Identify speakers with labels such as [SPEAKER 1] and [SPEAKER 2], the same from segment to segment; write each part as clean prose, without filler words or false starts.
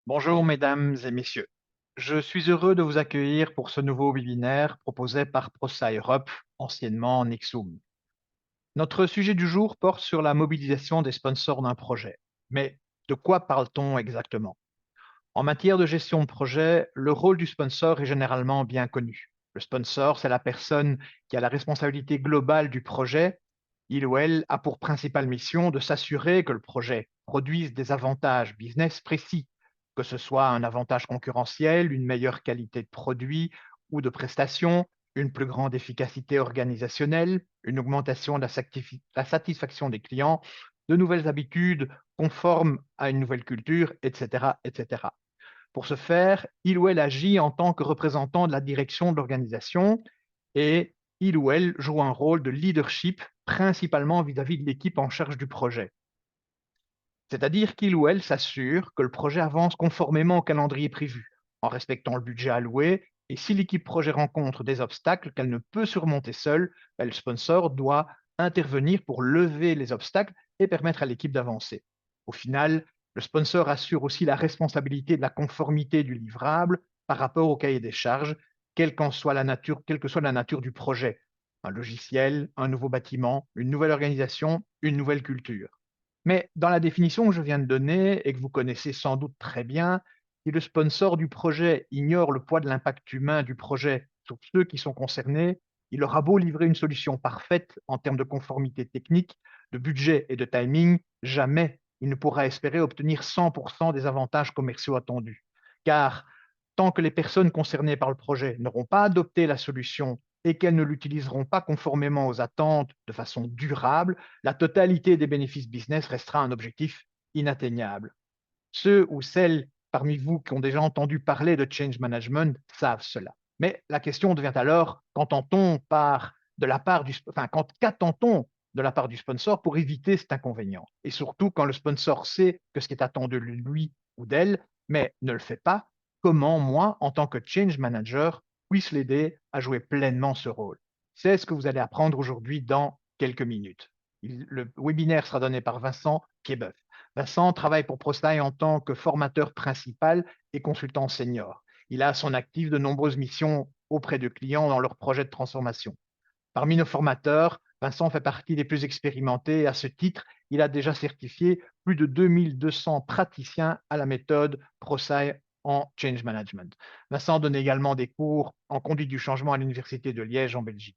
[SPEAKER 1] Bonjour mesdames et messieurs. Je suis heureux de vous accueillir pour ce nouveau webinaire proposé par ProSci Europe, anciennement Nexum. Notre sujet du jour porte sur la mobilisation des sponsors d'un projet. Mais de quoi parle-t-on exactement? En matière de gestion de projet, le rôle du sponsor est généralement bien connu. Le sponsor, c'est la personne qui a la responsabilité globale du projet. Il ou elle a pour principale mission de s'assurer que le projet produise des avantages business précis, que ce soit un avantage concurrentiel, une meilleure qualité de produit ou de prestation, une plus grande efficacité organisationnelle, une augmentation de la satisfaction des clients, de nouvelles habitudes conformes à une nouvelle culture, etc., etc. Pour ce faire, il ou elle agit en tant que représentant de la direction de l'organisation et il ou elle joue un rôle de leadership principalement vis-à-vis de l'équipe en charge du projet. C'est-à-dire qu'il ou elle s'assure que le projet avance conformément au calendrier prévu, en respectant le budget alloué, et si l'équipe projet rencontre des obstacles qu'elle ne peut surmonter seule, le sponsor doit intervenir pour lever les obstacles et permettre à l'équipe d'avancer. Au final, le sponsor assure aussi la responsabilité de la conformité du livrable par rapport au cahier des charges, quelle que soit la nature du projet, un logiciel, un nouveau bâtiment, une nouvelle organisation, une nouvelle culture. Mais dans la définition que je viens de donner et que vous connaissez sans doute très bien, si le sponsor du projet ignore le poids de l'impact humain du projet sur ceux qui sont concernés, il aura beau livrer une solution parfaite en termes de conformité technique, de budget et de timing, jamais il ne pourra espérer obtenir 100% des avantages commerciaux attendus. Car tant que les personnes concernées par le projet n'auront pas adopté la solution et qu'elles ne l'utiliseront pas conformément aux attentes de façon durable, la totalité des bénéfices business restera un objectif inatteignable. Ceux ou celles parmi vous qui ont déjà entendu parler de change management savent cela. Mais la question devient alors, qu'entend-on par de la part du, enfin, qu'attend-on de la part du sponsor pour éviter cet inconvénient? Et surtout, quand le sponsor sait que ce qui est attendu de lui ou d'elle, mais ne le fait pas, comment moi, en tant que change manager, puisse l'aider à jouer pleinement ce rôle? C'est ce que vous allez apprendre aujourd'hui dans quelques minutes. Le webinaire sera donné par Vincent Québeuf. Vincent travaille pour ProSci en tant que formateur principal et consultant senior. Il a à son actif de nombreuses missions auprès de clients dans leurs projets de transformation. Parmi nos formateurs, Vincent fait partie des plus expérimentés et à ce titre, il a déjà certifié plus de 2200 praticiens à la méthode ProSci en Change Management. Vincent donne également des cours en conduite du changement à l'Université de Liège en Belgique.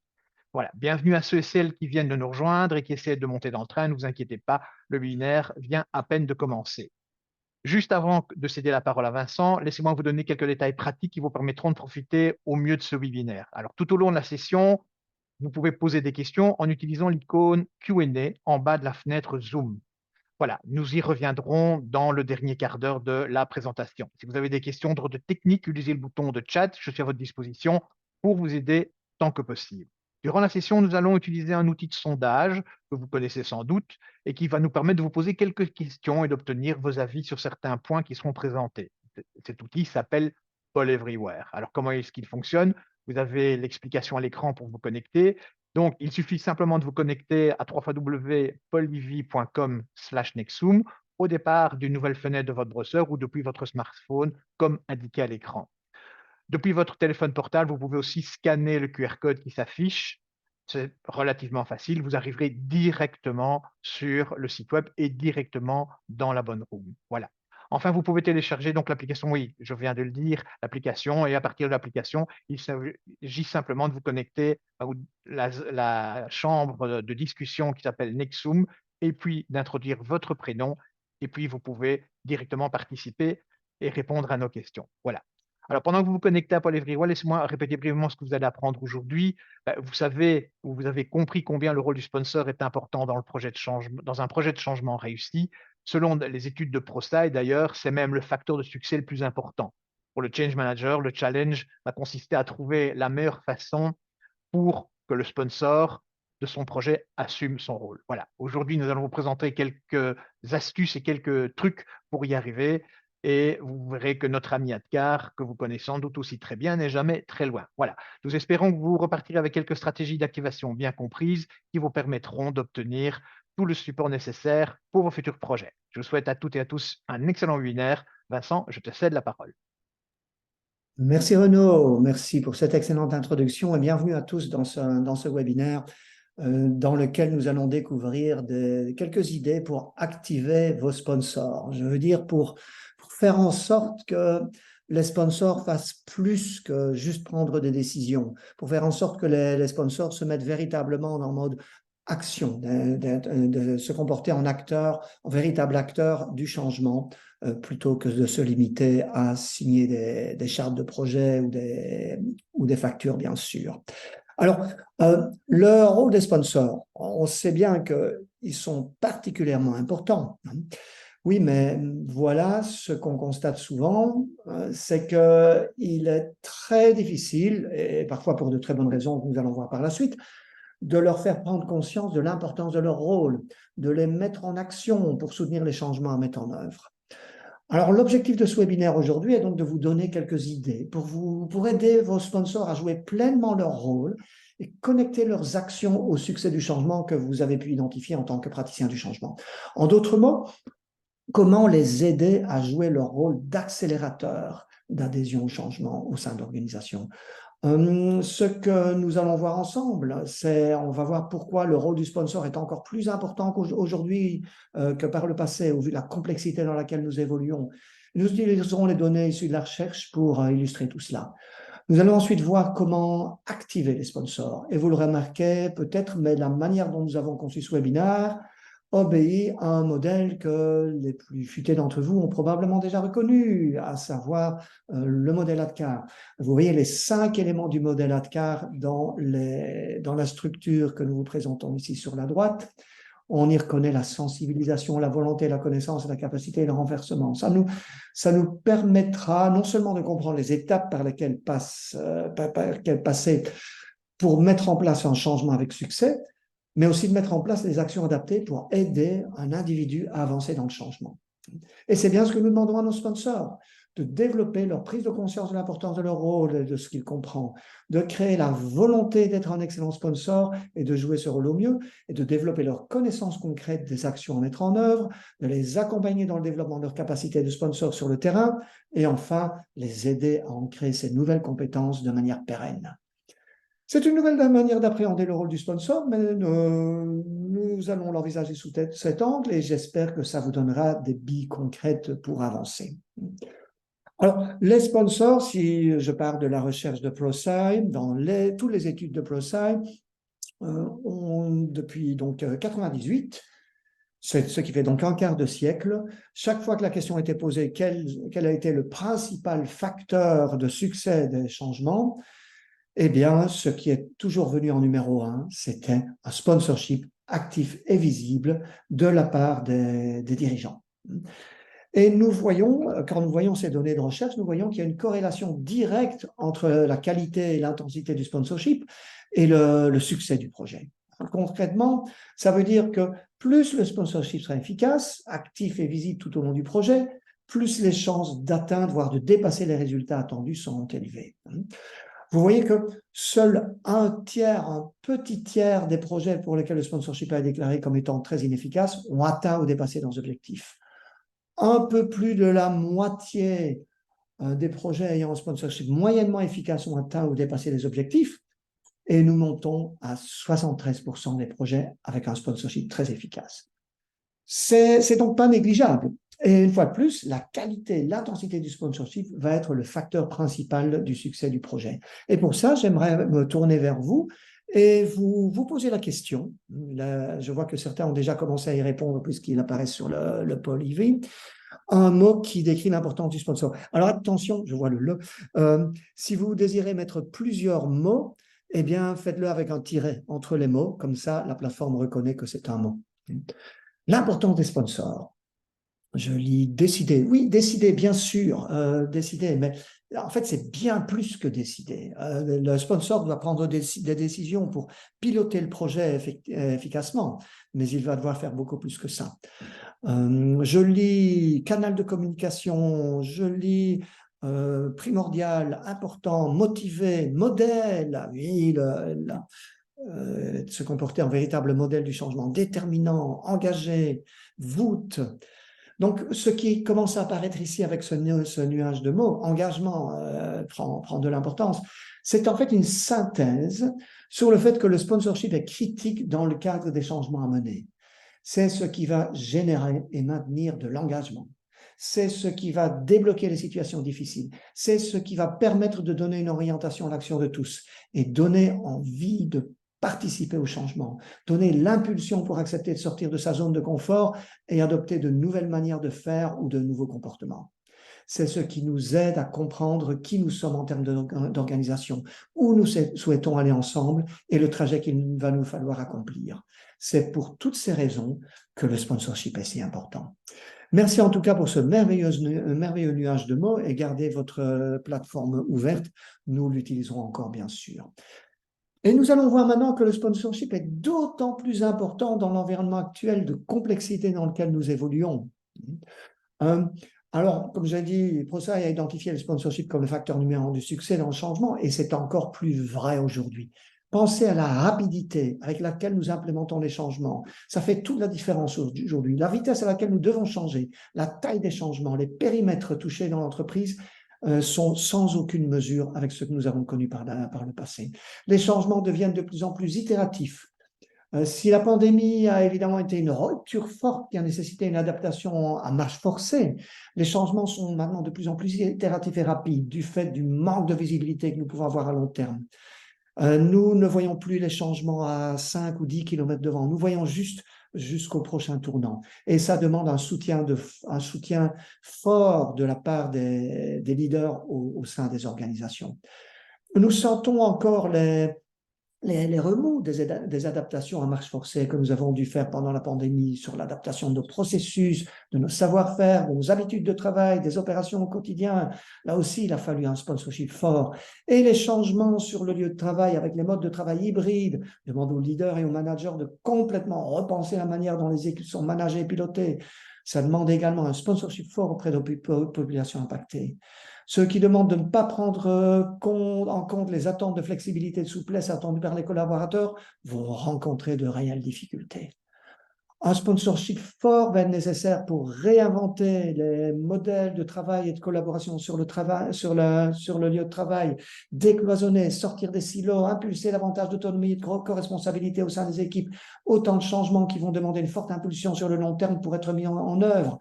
[SPEAKER 1] Voilà, bienvenue à ceux et celles qui viennent de nous rejoindre et qui essaient de monter dans le train. Ne vous inquiétez pas, le webinaire vient à peine de commencer. Juste avant de céder la parole à Vincent, laissez-moi vous donner quelques détails pratiques qui vous permettront de profiter au mieux de ce webinaire. Alors, tout au long de la session, vous pouvez poser des questions en utilisant l'icône Q&A en bas de la fenêtre Zoom. Voilà, nous y reviendrons dans le dernier quart d'heure de la présentation. Si vous avez des questions d'ordre technique, utilisez le bouton de chat, je suis à votre disposition pour vous aider tant que possible. Durant la session, nous allons utiliser un outil de sondage que vous connaissez sans doute et qui va nous permettre de vous poser quelques questions et d'obtenir vos avis sur certains points qui seront présentés. Cet outil s'appelle Poll Everywhere. Alors, comment est-ce qu'il fonctionne? Vous avez l'explication à l'écran pour vous connecter. Donc, il suffit simplement de vous connecter à www.pollivy.com/nexum au départ d'une nouvelle fenêtre de votre browser ou depuis votre smartphone, comme indiqué à l'écran. Depuis votre téléphone portable, vous pouvez aussi scanner le QR code qui s'affiche. C'est relativement facile. Vous arriverez directement sur le site web et directement dans la bonne room. Voilà. Enfin, vous pouvez télécharger donc l'application, oui, je viens de le dire, l'application, et à partir de l'application, il s'agit simplement de vous connecter à la chambre de discussion qui s'appelle Nexum, et puis d'introduire votre prénom, et puis vous pouvez directement participer et répondre à nos questions. Voilà. Alors, pendant que vous vous connectez à Paul Evriwa, laissez-moi répéter brièvement ce que vous allez apprendre aujourd'hui. Vous savez, ou vous avez compris combien le rôle du sponsor est important dans, dans un projet de changement réussi. Selon les études de ProSci, d'ailleurs, c'est même le facteur de succès le plus important. Pour le change manager, le challenge va consister à trouver la meilleure façon pour que le sponsor de son projet assume son rôle. Voilà. Aujourd'hui, nous allons vous présenter quelques astuces et quelques trucs pour y arriver. Et vous verrez que notre ami Adkar, que vous connaissez sans doute aussi très bien, n'est jamais très loin. Voilà. Nous espérons que vous repartirez avec quelques stratégies d'activation bien comprises qui vous permettront d'obtenir tout le support nécessaire pour vos futurs projets. Je vous souhaite à toutes et à tous un excellent webinaire. Vincent, je te cède la parole.
[SPEAKER 2] Merci Renaud, merci pour cette excellente introduction et bienvenue à tous dans ce webinaire dans lequel nous allons découvrir quelques idées pour activer vos sponsors. Je veux dire pour faire en sorte que les sponsors fassent plus que juste prendre des décisions, pour faire en sorte que les sponsors se mettent véritablement en mode action, de se comporter en acteur, en véritable acteur du changement, plutôt que de se limiter à signer des chartes de projet ou des factures, bien sûr. Alors, le rôle des sponsors, on sait bien qu'ils sont particulièrement importants. Oui, mais voilà, ce qu'on constate souvent, c'est qu'il est très difficile, et parfois pour de très bonnes raisons que nous allons voir par la suite, de leur faire prendre conscience de l'importance de leur rôle, de les mettre en action pour soutenir les changements à mettre en œuvre. Alors, l'objectif de ce webinaire aujourd'hui est donc de vous donner quelques idées pour aider vos sponsors à jouer pleinement leur rôle et connecter leurs actions au succès du changement que vous avez pu identifier en tant que praticien du changement. En d'autres mots, comment les aider à jouer leur rôle d'accélérateur d'adhésion au changement au sein de l'organisation. Ce que nous allons voir ensemble, on va voir pourquoi le rôle du sponsor est encore plus important qu'aujourd'hui que par le passé, au vu de la complexité dans laquelle nous évoluons. Nous utiliserons les données issues de la recherche pour illustrer tout cela. Nous allons ensuite voir comment activer les sponsors. Et vous le remarquez peut-être, mais la manière dont nous avons conçu ce webinaire obéit à un modèle que les plus futés d'entre vous ont probablement déjà reconnu, à savoir le modèle ADKAR. Vous voyez les 5 éléments du modèle ADKAR dans la structure que nous vous présentons ici sur la droite. On y reconnaît la sensibilisation, la volonté, la connaissance, la capacité et le renversement. Ça nous permettra non seulement de comprendre les étapes par lesquelles passer pour mettre en place un changement avec succès, mais aussi de mettre en place des actions adaptées pour aider un individu à avancer dans le changement. Et c'est bien ce que nous demandons à nos sponsors, de développer leur prise de conscience de l'importance de leur rôle et de ce qu'ils comprennent, de créer la volonté d'être un excellent sponsor et de jouer ce rôle au mieux, et de développer leur connaissance concrète des actions à mettre en œuvre, de les accompagner dans le développement de leur capacité de sponsor sur le terrain, et enfin, les aider à ancrer ces nouvelles compétences de manière pérenne. C'est une nouvelle manière d'appréhender le rôle du sponsor, mais nous allons l'envisager sous cet angle et j'espère que ça vous donnera des billes concrètes pour avancer. Alors, les sponsors, si je pars de la recherche de ProSci, dans toutes les études de ProSci, depuis donc 98, ce qui fait donc un quart de siècle, chaque fois que la question était posée, quel a été le principal facteur de succès des changements, eh bien, ce qui est toujours venu en numéro 1, c'était un sponsorship actif et visible de la part des dirigeants. Et nous voyons, quand nous voyons ces données de recherche, nous voyons qu'il y a une corrélation directe entre la qualité et l'intensité du sponsorship et le succès du projet. Concrètement, ça veut dire que plus le sponsorship sera efficace, actif et visible tout au long du projet, plus les chances d'atteindre, voire de dépasser les résultats attendus sont élevées. Vous voyez que seul un petit tiers des projets pour lesquels le sponsorship est déclaré comme étant très inefficace ont atteint ou dépassé leurs objectifs. Un peu plus de la moitié des projets ayant un sponsorship moyennement efficace ont atteint ou dépassé les objectifs, et nous montons à 73% des projets avec un sponsorship très efficace. C'est donc pas négligeable. Et une fois de plus, la qualité, l'intensité du sponsorship va être le facteur principal du succès du projet. Et pour ça, j'aimerais me tourner vers vous et vous poser la question. Là, je vois que certains ont déjà commencé à y répondre puisqu'il apparaît sur le poll IV. Un mot qui décrit l'importance du sponsor. Alors attention, je vois le. Si vous désirez mettre plusieurs mots, eh bien, faites-le avec un tiret entre les mots. Comme ça, la plateforme reconnaît que c'est un mot. L'importance des sponsors. Je lis décider. Oui, décider, bien sûr, décider, mais en fait, c'est bien plus que décider. Le sponsor doit prendre des décisions pour piloter le projet efficacement, mais il va devoir faire beaucoup plus que ça. Je lis canal de communication, je lis primordial, important, motivé, modèle, oui, se comporter en véritable modèle du changement, déterminant, engagé, voûte. Donc, ce qui commence à apparaître ici avec ce nuage de mots, engagement prend de l'importance, c'est en fait une synthèse sur le fait que le sponsorship est critique dans le cadre des changements à mener. C'est ce qui va générer et maintenir de l'engagement. C'est ce qui va débloquer les situations difficiles. C'est ce qui va permettre de donner une orientation à l'action de tous et donner envie de participer au changement, donner l'impulsion pour accepter de sortir de sa zone de confort et adopter de nouvelles manières de faire ou de nouveaux comportements. C'est ce qui nous aide à comprendre qui nous sommes en termes d'organisation, où nous souhaitons aller ensemble et le trajet qu'il va nous falloir accomplir. C'est pour toutes ces raisons que le sponsorship est si important. Merci en tout cas pour ce merveilleux nuage de mots et gardez votre plateforme ouverte. Nous l'utiliserons encore, bien sûr. Et nous allons voir maintenant que le sponsorship est d'autant plus important dans l'environnement actuel de complexité dans lequel nous évoluons. Alors, comme j'ai dit, ProSci a identifié le sponsorship comme le facteur numéro 1 du succès dans le changement et c'est encore plus vrai aujourd'hui. Pensez à la rapidité avec laquelle nous implémentons les changements. Ça fait toute la différence aujourd'hui. La vitesse à laquelle nous devons changer, la taille des changements, les périmètres touchés dans l'entreprise sont sans aucune mesure avec ce que nous avons connu par le passé. Les changements deviennent de plus en plus itératifs. Si la pandémie a évidemment été une rupture forte qui a nécessité une adaptation à marche forcée, les changements sont maintenant de plus en plus itératifs et rapides du fait du manque de visibilité que nous pouvons avoir à long terme. Nous ne voyons plus les changements à 5 ou 10 kilomètres devant, nous voyons juste jusqu'au prochain tournant. Et ça demande un soutien fort de la part des leaders au sein des organisations. Nous sentons encore les remous des adaptations à marche forcée que nous avons dû faire pendant la pandémie sur l'adaptation de nos processus, de nos savoir-faire, de nos habitudes de travail, des opérations au quotidien. Là aussi, il a fallu un sponsorship fort. Et les changements sur le lieu de travail avec les modes de travail hybrides demandent aux leaders et aux managers de complètement repenser la manière dont les équipes sont managées et pilotées. Ça demande également un sponsorship fort auprès des populations impactées. Ceux qui demandent de ne pas prendre en compte les attentes de flexibilité et de souplesse attendues par les collaborateurs vont rencontrer de réelles difficultés. Un sponsorship fort va être nécessaire pour réinventer les modèles de travail et de collaboration sur le lieu de travail, décloisonner, sortir des silos, impulser davantage d'autonomie et de co-responsabilité au sein des équipes. Autant de changements qui vont demander une forte impulsion sur le long terme pour être mis en œuvre.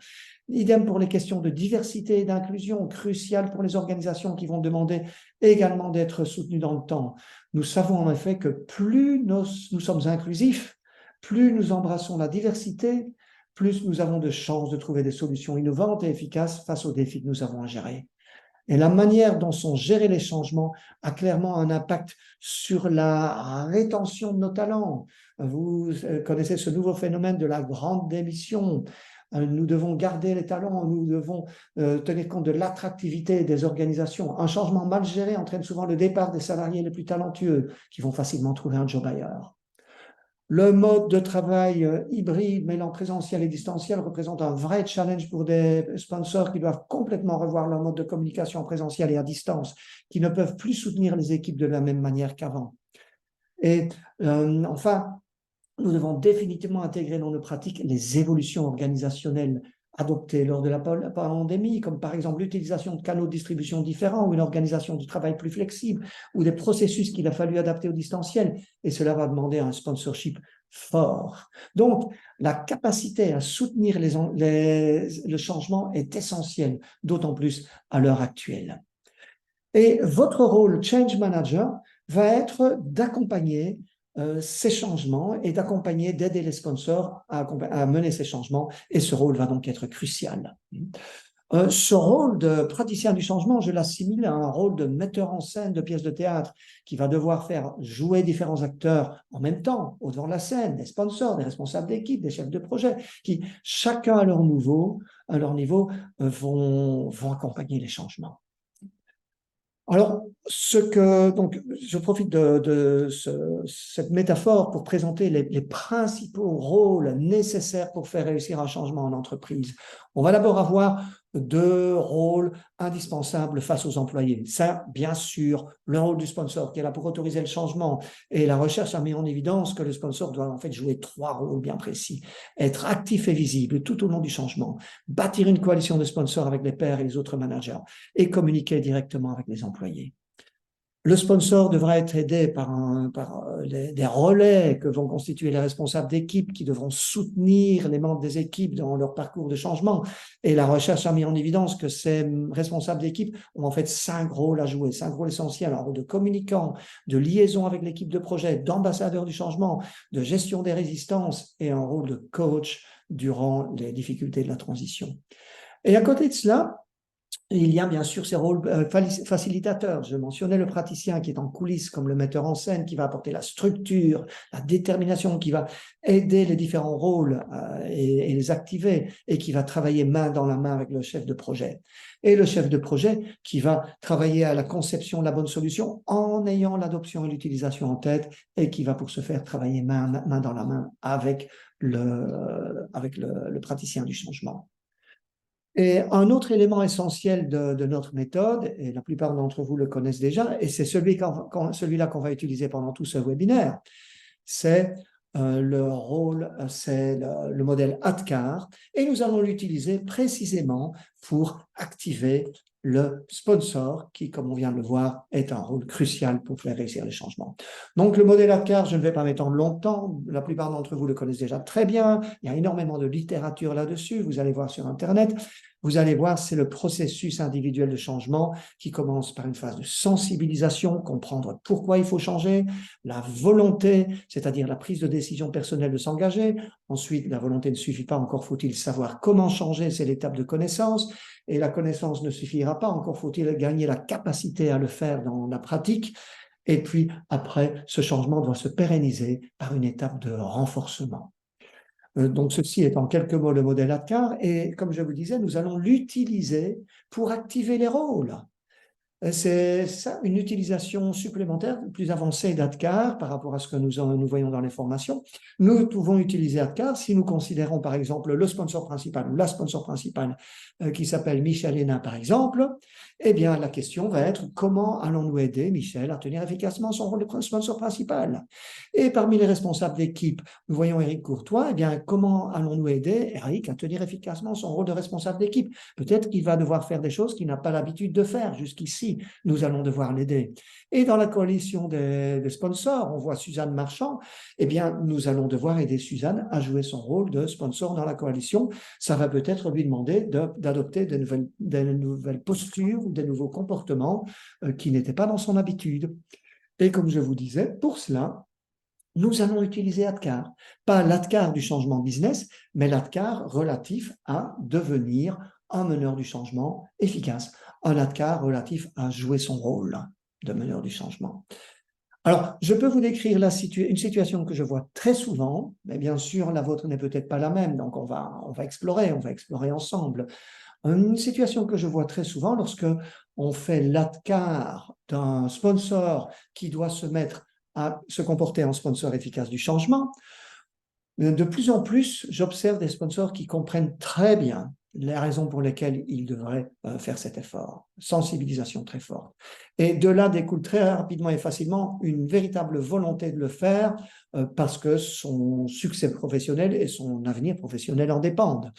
[SPEAKER 2] Idem pour les questions de diversité et d'inclusion, cruciales pour les organisations qui vont demander également d'être soutenues dans le temps. Nous savons en effet que plus nous sommes inclusifs, plus nous embrassons la diversité, plus nous avons de chances de trouver des solutions innovantes et efficaces face aux défis que nous avons à gérer. Et la manière dont sont gérés les changements a clairement un impact sur la rétention de nos talents. Vous connaissez ce nouveau phénomène de la grande démission. Nous devons garder les talents, nous devons tenir compte de l'attractivité des organisations. Un changement mal géré entraîne souvent le départ des salariés les plus talentueux qui vont facilement trouver un job ailleurs. Le mode de travail hybride mêlant présentiel et distanciel représente un vrai challenge pour des sponsors qui doivent complètement revoir leur mode de communication présentiel et à distance, qui ne peuvent plus soutenir les équipes de la même manière qu'avant. Et enfin, nous devons définitivement intégrer dans nos pratiques les évolutions organisationnelles adoptées lors de la pandémie, comme par exemple l'utilisation de canaux de distribution différents ou une organisation du travail plus flexible ou des processus qu'il a fallu adapter au distanciel. Et cela va demander un sponsorship fort. Donc, la capacité à soutenir le changement est essentielle, d'autant plus à l'heure actuelle. Et votre rôle change manager va être d'accompagner ces changements et d'aider les sponsors à mener ces changements. Et ce rôle va donc être crucial. Ce rôle de praticien du changement, je l'assimile à un rôle de metteur en scène de pièces de théâtre qui va devoir faire jouer différents acteurs en même temps, au-devant de la scène, des sponsors, des responsables d'équipe, des chefs de projet, qui, chacun à leur niveau, vont accompagner les changements. Alors, donc, je profite de cette métaphore pour présenter les principaux rôles nécessaires pour faire réussir un changement en entreprise. On va d'abord avoir deux rôles indispensables face aux employés. Ça, bien sûr, le rôle du sponsor qui est là pour autoriser le changement, et la recherche a mis en évidence que le sponsor doit en fait jouer trois rôles bien précis. Être actif et visible tout au long du changement, bâtir une coalition de sponsors avec les pairs et les autres managers, et communiquer directement avec les employés. Le sponsor devra être aidé par des relais que vont constituer les responsables d'équipe qui devront soutenir les membres des équipes dans leur parcours de changement. Et la recherche a mis en évidence que ces responsables d'équipe ont en fait 5 rôles à jouer, 5 rôles essentiels: un rôle de communicant, de liaison avec l'équipe de projet, d'ambassadeur du changement, de gestion des résistances et un rôle de coach durant les difficultés de la transition. Et à côté de cela, il y a bien sûr ces rôles facilitateurs. Je mentionnais le praticien qui est en coulisses, comme le metteur en scène, qui va apporter la structure, la détermination, qui va aider les différents rôles et les activer, et qui va travailler main dans la main avec le chef de projet. Et le chef de projet qui va travailler à la conception de la bonne solution en ayant l'adoption et l'utilisation en tête, et qui va pour ce faire travailler main dans la main avec le praticien du changement. Et un autre élément essentiel de notre méthode, et la plupart d'entre vous le connaissent déjà, et c'est celui-là qu'on va utiliser pendant tout ce webinaire, c'est le modèle ADKAR, et nous allons l'utiliser précisément pour activer le sponsor qui, comme on vient de le voir, est un rôle crucial pour faire réussir les changements. Donc le modèle ADKAR, je ne vais pas m'étendre longtemps, la plupart d'entre vous le connaissent déjà très bien, il y a énormément de littérature là-dessus, vous allez voir sur Internet. Vous allez voir, c'est le processus individuel de changement qui commence par une phase de sensibilisation, comprendre pourquoi il faut changer, la volonté, c'est-à-dire la prise de décision personnelle de s'engager. Ensuite, la volonté ne suffit pas, encore faut-il savoir comment changer, c'est l'étape de connaissance. Et la connaissance ne suffira pas, encore faut-il gagner la capacité à le faire dans la pratique. Et puis après, ce changement doit se pérenniser par une étape de renforcement. Donc, ceci est en quelques mots le modèle ADKAR, et comme je vous disais, nous allons l'utiliser pour activer les rôles. C'est ça, une utilisation supplémentaire, plus avancée d'ADKAR par rapport à ce que nous voyons dans les formations. Nous pouvons utiliser ADKAR si nous considérons par exemple le sponsor principal ou la sponsor principale qui s'appelle Michel Hénin par exemple. Eh bien, la question va être comment allons-nous aider Michel à tenir efficacement son rôle de sponsor principal? Et parmi les responsables d'équipe, nous voyons Éric Courtois. Eh bien, comment allons-nous aider Éric à tenir efficacement son rôle de responsable d'équipe? Peut-être qu'il va devoir faire des choses qu'il n'a pas l'habitude de faire jusqu'ici. Nous allons devoir l'aider. Et dans la coalition des sponsors, on voit Suzanne Marchand, eh bien, nous allons devoir aider Suzanne à jouer son rôle de sponsor dans la coalition. Ça va peut-être lui demander d'adopter de nouvelles postures ou des nouveaux comportements qui n'étaient pas dans son habitude. Et comme je vous disais, pour cela, nous allons utiliser ADKAR. Pas l'ADKAR du changement business, mais l'ADKAR relatif à devenir un meneur du changement efficace. Un ADKAR relatif à jouer son rôle de meneur du changement. Alors, je peux vous décrire une situation que je vois très souvent, mais bien sûr, la vôtre n'est peut-être pas la même, donc on va explorer ensemble. Une situation que je vois très souvent lorsque on fait l'ADKAR d'un sponsor qui doit se mettre à se comporter en sponsor efficace du changement. De plus en plus, j'observe des sponsors qui comprennent très bien les raisons pour lesquelles ils devraient faire cet effort. Sensibilisation très forte. Et de là découle très rapidement et facilement une véritable volonté de le faire parce que son succès professionnel et son avenir professionnel en dépendent,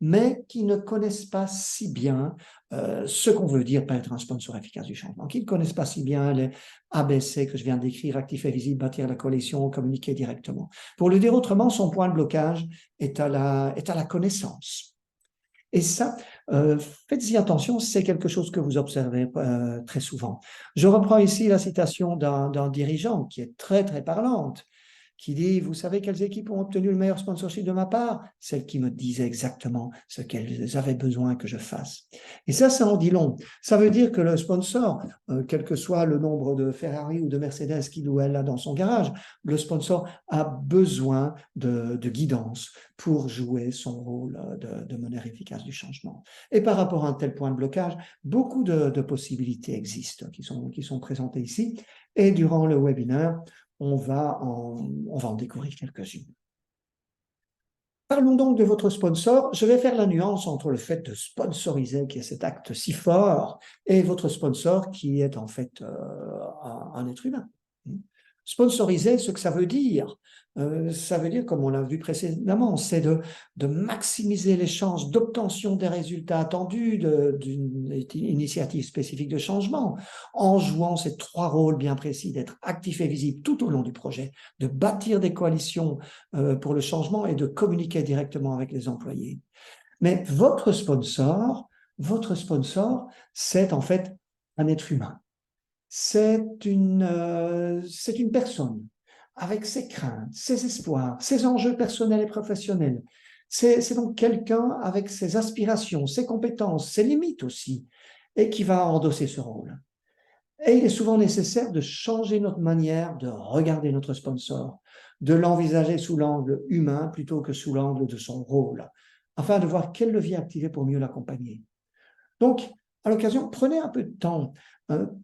[SPEAKER 2] mais qui ne connaissent pas si bien ce qu'on veut dire par être un sponsor efficace du changement, qui ne connaissent pas si bien les ABC que je viens d'écrire: actif et visible, bâtir la coalition, communiquer directement. Pour le dire autrement, son point de blocage est à la connaissance. Et ça, faites-y attention, c'est quelque chose que vous observez très souvent. Je reprends ici la citation d'un dirigeant qui est très, très parlante, qui dit: vous savez quelles équipes ont obtenu le meilleur sponsorship de ma part? Celles qui me disaient exactement ce qu'elles avaient besoin que je fasse. Et ça en dit long. Ça veut dire que le sponsor, quel que soit le nombre de Ferrari ou de Mercedes qu'il ou elle a dans son garage, le sponsor a besoin de guidance pour jouer son rôle de meneur efficace du changement. Et par rapport à un tel point de blocage, beaucoup de possibilités existent qui sont présentées ici. Et durant le webinaire, on va en découvrir quelques-unes. Parlons donc de votre sponsor. Je vais faire la nuance entre le fait de sponsoriser, qui est cet acte si fort, et votre sponsor, qui est en fait un être humain. Sponsoriser, ce que ça veut dire, comme on l'a vu précédemment, c'est de maximiser les chances d'obtention des résultats attendus d'une initiative spécifique de changement, en jouant ces trois rôles bien précis, d'être actif et visible tout au long du projet, de bâtir des coalitions pour le changement et de communiquer directement avec les employés. Mais votre sponsor, c'est en fait un être humain. C'est une personne avec ses craintes, ses espoirs, ses enjeux personnels et professionnels. C'est donc quelqu'un avec ses aspirations, ses compétences, ses limites aussi, et qui va endosser ce rôle. Et il est souvent nécessaire de changer notre manière de regarder notre sponsor, de l'envisager sous l'angle humain plutôt que sous l'angle de son rôle, afin de voir quel levier activer pour mieux l'accompagner. Donc, à l'occasion, prenez un peu de temps,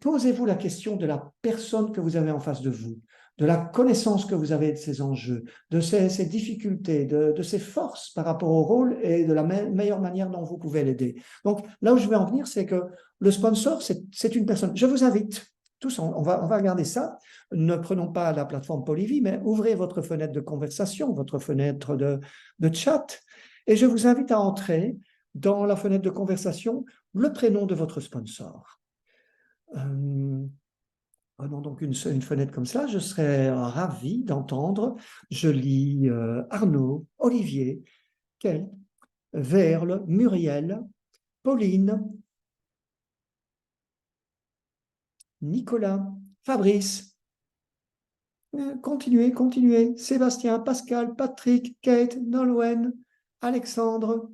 [SPEAKER 2] posez-vous la question de la personne que vous avez en face de vous, de la connaissance que vous avez de ses enjeux, de ses difficultés, de ses forces par rapport au rôle et de la meilleure manière dont vous pouvez l'aider. Donc, là où je vais en venir, c'est que le sponsor, c'est une personne. Je vous invite, tous, on va regarder ça. Ne prenons pas la plateforme Polyvie, mais ouvrez votre fenêtre de conversation, votre fenêtre de chat, et je vous invite à entrer dans la fenêtre de conversation le prénom de votre sponsor. Prenons donc une fenêtre comme ça, je serais ravi d'entendre. Je lis Arnaud, Olivier, Kate, Verle, Muriel, Pauline, Nicolas, Fabrice. Continuez. Sébastien, Pascal, Patrick, Kate, Nolwenn, Alexandre.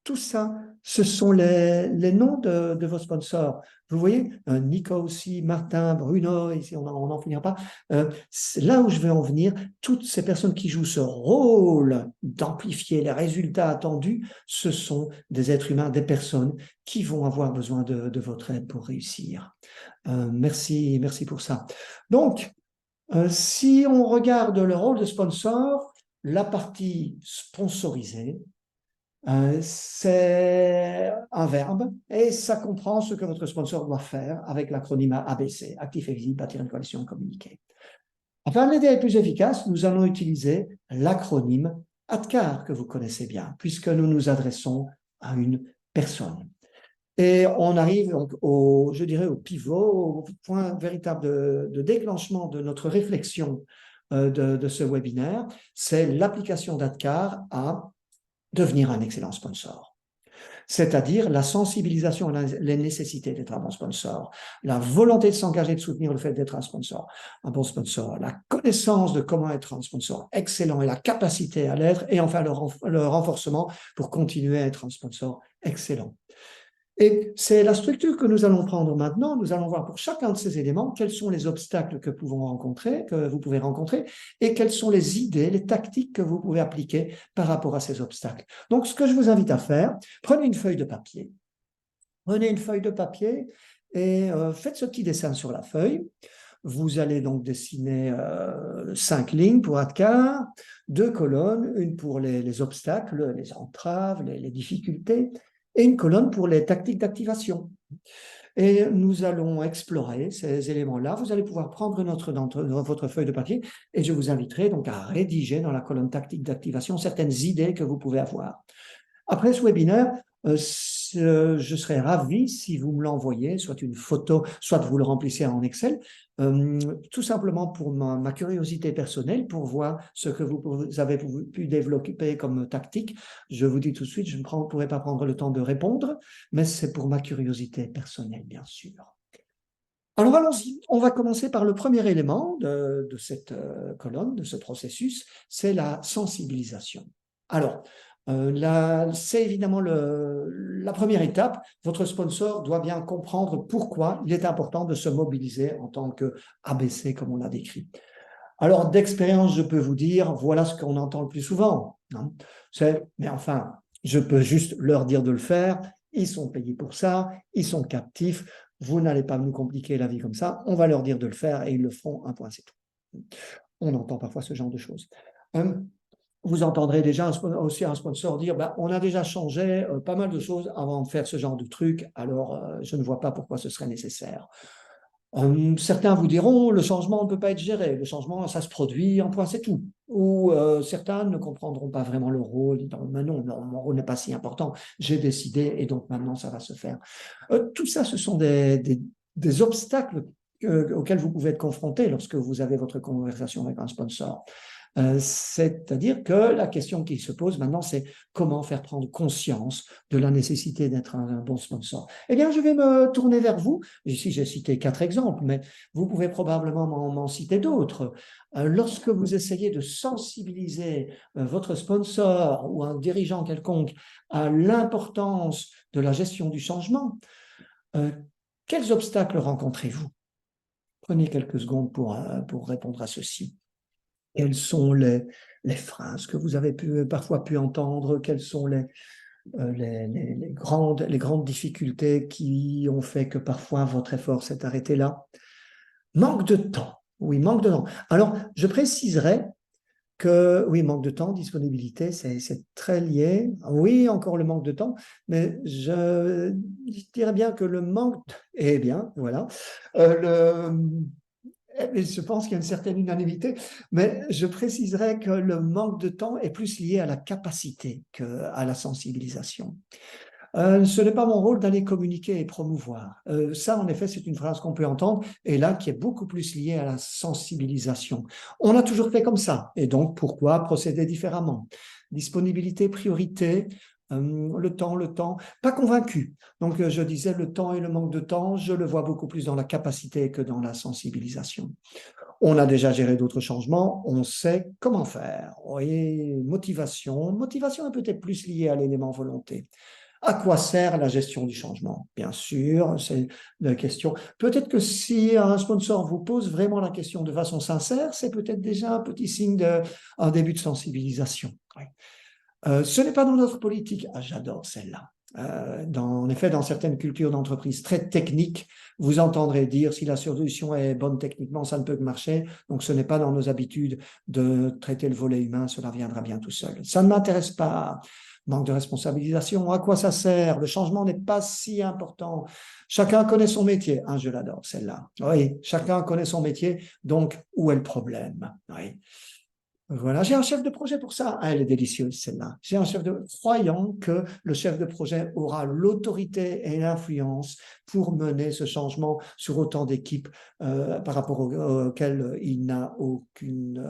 [SPEAKER 2] Tout ça, ce sont les noms de vos sponsors. Vous voyez, Nico aussi, Martin, Bruno, ici on n'en finira pas. Là où je veux en venir, toutes ces personnes qui jouent ce rôle d'amplifier les résultats attendus, ce sont des êtres humains, des personnes qui vont avoir besoin de votre aide pour réussir. Merci pour ça. Donc, si on regarde le rôle de sponsor, la partie sponsorisée, c'est un verbe et ça comprend ce que votre sponsor doit faire avec l'acronyme ABC, actif et visible, bâtir une coalition, communiquer. Afin de l'aider à être plus efficace, nous allons utiliser l'acronyme ADKAR que vous connaissez bien, puisque nous nous adressons à une personne. Et on arrive donc au pivot, au point véritable de déclenchement de notre réflexion de ce webinaire, c'est l'application d'ADKAR à devenir un excellent sponsor. C'est-à-dire la sensibilisation à la nécessité d'être un bon sponsor, la volonté de s'engager, de soutenir le fait d'être un sponsor, un bon sponsor, la connaissance de comment être un sponsor excellent et la capacité à l'être, et enfin le renforcement pour continuer à être un sponsor excellent. Et c'est la structure que nous allons prendre maintenant. Nous allons voir pour chacun de ces éléments quels sont les obstacles que vous pouvez rencontrer, et quelles sont les idées, les tactiques que vous pouvez appliquer par rapport à ces obstacles. Donc, ce que je vous invite à faire, prenez une feuille de papier. Prenez une feuille de papier et faites ce petit dessin sur la feuille. Vous allez donc dessiner 5 lignes pour ADKAR, 2 colonnes, une pour les obstacles, les entraves, les difficultés, et une colonne pour les tactiques d'activation. Et nous allons explorer ces éléments-là. Vous allez pouvoir prendre votre feuille de papier et je vous inviterai donc à rédiger dans la colonne tactique d'activation certaines idées que vous pouvez avoir. Après ce webinaire, je serais ravi si vous me l'envoyez, soit une photo, soit vous le remplissez en Excel, tout simplement pour ma curiosité personnelle, pour voir ce que vous avez pu développer comme tactique. Je vous dis tout de suite, je ne pourrai pas prendre le temps de répondre, mais c'est pour ma curiosité personnelle, bien sûr. Alors allons-y, on va commencer par le premier élément de cette colonne, de ce processus, c'est la sensibilisation. Alors, c'est évidemment la première étape. Votre sponsor doit bien comprendre pourquoi il est important de se mobiliser en tant que ABC, comme on l'a décrit. Alors, d'expérience, je peux vous dire, voilà ce qu'on entend le plus souvent. Hein. Mais enfin, je peux juste leur dire de le faire. Ils sont payés pour ça, ils sont captifs. Vous n'allez pas nous compliquer la vie comme ça. On va leur dire de le faire et ils le feront. Un point, c'est tout. On entend parfois ce genre de choses. vous entendrez déjà aussi un sponsor dire ben, on a déjà changé pas mal de choses avant de faire ce genre de truc, alors je ne vois pas pourquoi ce serait nécessaire. Certains vous diront le changement ne peut pas être géré, le changement ça se produit, un point c'est tout. Ou certains ne comprendront pas vraiment le rôle, ils diront mais non, non, mon rôle n'est pas si important, j'ai décidé et donc maintenant ça va se faire. Tout ça, ce sont des obstacles auxquels vous pouvez être confronté lorsque vous avez votre conversation avec un sponsor. C'est-à-dire que la question qui se pose maintenant, c'est comment faire prendre conscience de la nécessité d'être un bon sponsor. Eh bien, je vais me tourner vers vous. Ici, j'ai cité 4 exemples, mais vous pouvez probablement m'en citer d'autres. Lorsque vous essayez de sensibiliser votre sponsor ou un dirigeant quelconque à l'importance de la gestion du changement, quels obstacles rencontrez-vous? Prenez quelques secondes pour répondre à ceci. Quels sont les freins que vous avez parfois pu entendre? Quelles sont les grandes difficultés qui ont fait que parfois votre effort s'est arrêté là? Manque de temps. Oui, manque de temps. Alors, je préciserai que, oui, manque de temps, disponibilité, c'est très lié. Oui, encore le manque de temps, mais je dirais bien que le manque, eh bien, voilà, je pense qu'il y a une certaine unanimité, mais je préciserai que le manque de temps est plus lié à la capacité qu'à la sensibilisation. Ce n'est pas mon rôle d'aller communiquer et promouvoir. Ça, en effet, c'est une phrase qu'on peut entendre, et là, qui est beaucoup plus liée à la sensibilisation. On a toujours fait comme ça, et donc pourquoi procéder différemment? Disponibilité, priorité, le temps, pas convaincu. Donc, je disais, le temps et le manque de temps, je le vois beaucoup plus dans la capacité que dans la sensibilisation. On a déjà géré d'autres changements, on sait comment faire. Oui, motivation. Motivation est peut-être plus liée à l'élément volonté. À quoi sert la gestion du changement? Bien sûr, c'est la question. Peut-être que si un sponsor vous pose vraiment la question de façon sincère, c'est peut-être déjà un petit signe un début de sensibilisation. Oui. Ce n'est pas dans notre politique. Ah, j'adore celle-là. En effet, dans certaines cultures d'entreprise très techniques, vous entendrez dire si la solution est bonne techniquement, ça ne peut que marcher. Donc, ce n'est pas dans nos habitudes de traiter le volet humain, cela viendra bien tout seul. Ça ne m'intéresse pas. Manque de responsabilisation, à quoi ça sert? Le changement n'est pas si important. Chacun connaît son métier. Ah, je l'adore, celle-là. Oui, chacun connaît son métier. Donc, où est le problème? Oui. Voilà, j'ai un chef de projet pour ça. Ah, elle est délicieuse, celle-là. J'ai un chef de croyant que le chef de projet aura l'autorité et l'influence pour mener ce changement sur autant d'équipes par rapport auxquelles il n'a aucune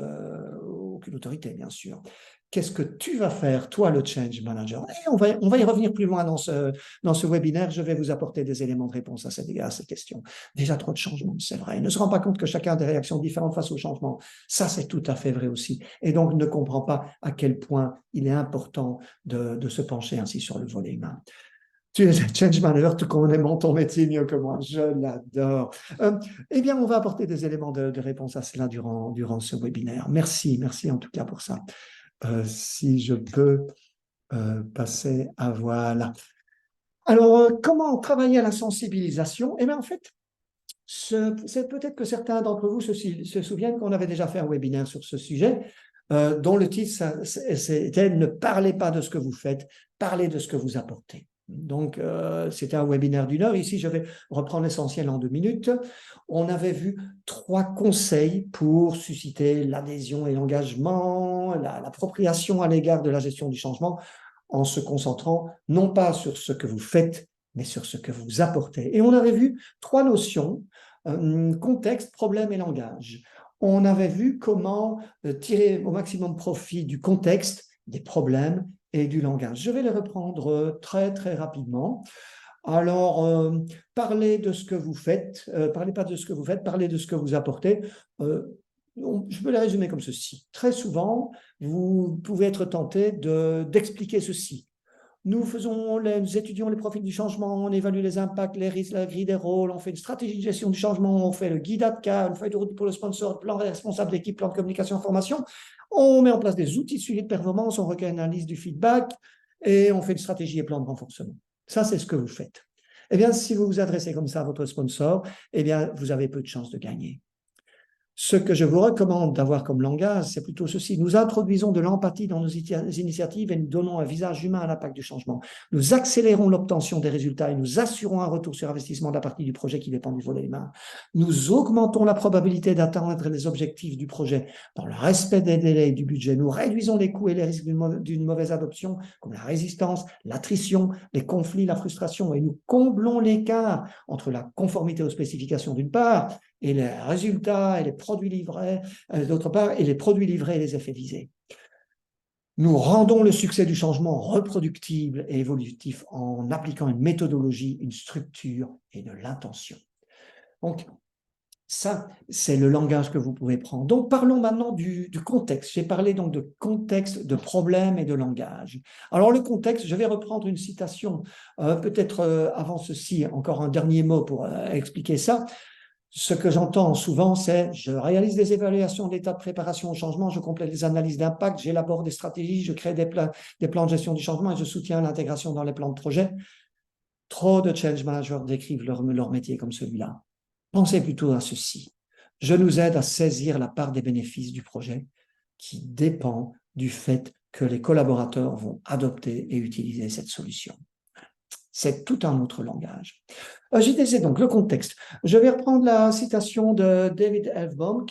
[SPEAKER 2] autorité, bien sûr. Qu'est-ce que tu vas faire, toi, le change manager? Et on va y revenir plus loin dans ce webinaire. Je vais vous apporter des éléments de réponse à cette question. Déjà trop de changements, c'est vrai. Il ne se rend pas compte que chacun a des réactions différentes face au changement. Ça, c'est tout à fait vrai aussi. Et donc, ne comprend pas à quel point il est important de se pencher ainsi sur le volet humain. Tu es change manager, tu connais ton métier mieux que moi. Je l'adore. Eh bien, on va apporter des éléments de réponse à cela durant ce webinaire. Merci en tout cas pour ça. Si je peux passer à voilà. Alors, comment travailler à la sensibilisation? Eh bien, en fait, c'est peut-être que certains d'entre vous se souviennent qu'on avait déjà fait un webinaire sur ce sujet, dont le titre, c'était « Ne parlez pas de ce que vous faites, parlez de ce que vous apportez ». Donc, c'était un webinaire d'1 heure. Ici, je vais reprendre l'essentiel en 2 minutes. On avait vu 3 conseils pour susciter l'adhésion et l'engagement, l'appropriation à l'égard de la gestion du changement, en se concentrant non pas sur ce que vous faites, mais sur ce que vous apportez. Et on avait vu 3 notions, contexte, problème et langage. On avait vu comment tirer au maximum profit du contexte, des problèmes et du langage. Je vais les reprendre très, très rapidement. Alors, parlez de ce que vous faites, parlez pas de ce que vous faites, parlez de ce que vous apportez. Je peux les résumer comme ceci. Très souvent, vous pouvez être tenté d'expliquer ceci. Nous étudions les profils du changement, on évalue les impacts, les risques, la grille des rôles, on fait une stratégie de gestion du changement, on fait le guide ADCA, une feuille de route pour le sponsor, plan responsable d'équipe, plan de communication et formation. On met en place des outils de suivi de performance, on recueille une analyse du feedback et on fait une stratégie et plan de renforcement. Ça, c'est ce que vous faites. Eh bien, si vous vous adressez comme ça à votre sponsor, eh bien, vous avez peu de chances de gagner. Ce que je vous recommande d'avoir comme langage, c'est plutôt ceci. Nous introduisons de l'empathie dans nos initiatives et nous donnons un visage humain à l'impact du changement. Nous accélérons l'obtention des résultats et nous assurons un retour sur investissement de la partie du projet qui dépend du volet humain. Nous augmentons la probabilité d'atteindre les objectifs du projet dans le respect des délais et du budget. Nous réduisons les coûts et les risques d'une mauvaise adoption, comme la résistance, l'attrition, les conflits, la frustration, et nous comblons l'écart entre la conformité aux spécifications d'une part et les résultats et les produits livrés, d'autre part, et les produits livrés et les effets visés. Nous rendons le succès du changement reproductible et évolutif en appliquant une méthodologie, une structure et de l'intention. Donc, ça, c'est le langage que vous pouvez prendre. Donc, parlons maintenant du contexte. J'ai parlé donc de contexte, de problème et de langage. Alors, le contexte, je vais reprendre une citation, peut-être avant ceci, encore un dernier mot pour expliquer ça. Ce que j'entends souvent, c'est je réalise des évaluations d'état de préparation au changement, je complète les analyses d'impact, j'élabore des stratégies, je crée des plans de gestion du changement et je soutiens l'intégration dans les plans de projet. Trop de change managers décrivent leur métier comme celui-là. Pensez plutôt à ceci. Je nous aide à saisir la part des bénéfices du projet qui dépend du fait que les collaborateurs vont adopter et utiliser cette solution. C'est tout un autre langage. J'y disais donc le contexte. Je vais reprendre la citation de David Elfbaum,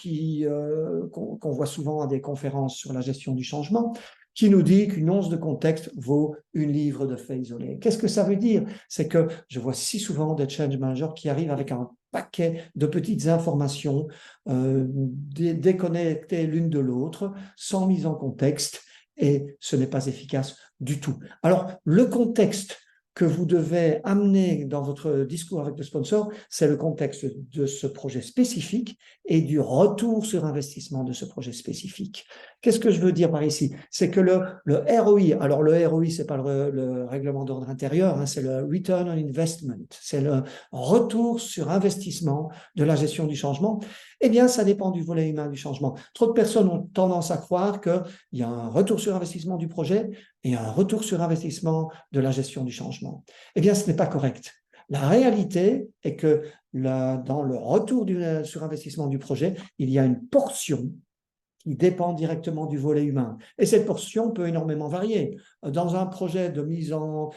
[SPEAKER 2] qu'on voit souvent à des conférences sur la gestion du changement, qui nous dit qu'une once de contexte vaut une livre de faits isolés. Qu'est-ce que ça veut dire? C'est que je vois si souvent des change managers qui arrivent avec un paquet de petites informations déconnectées l'une de l'autre, sans mise en contexte, et ce n'est pas efficace du tout. Alors, le contexte que vous devez amener dans votre discours avec le sponsor, c'est le contexte de ce projet spécifique et du retour sur investissement de ce projet spécifique. Qu'est-ce que je veux dire par ici? C'est que le ROI, alors le ROI, c'est pas le règlement d'ordre intérieur, hein, c'est le Return on Investment, c'est le retour sur investissement de la gestion du changement. Eh bien, ça dépend du volet humain du changement. Trop de personnes ont tendance à croire qu'il y a un retour sur investissement du projet et un retour sur investissement de la gestion du changement. Eh bien, ce n'est pas correct. La réalité est que dans le retour sur investissement du projet, il y a une portion qui dépend directement du volet humain. Et cette portion peut énormément varier. Dans un projet de mise en,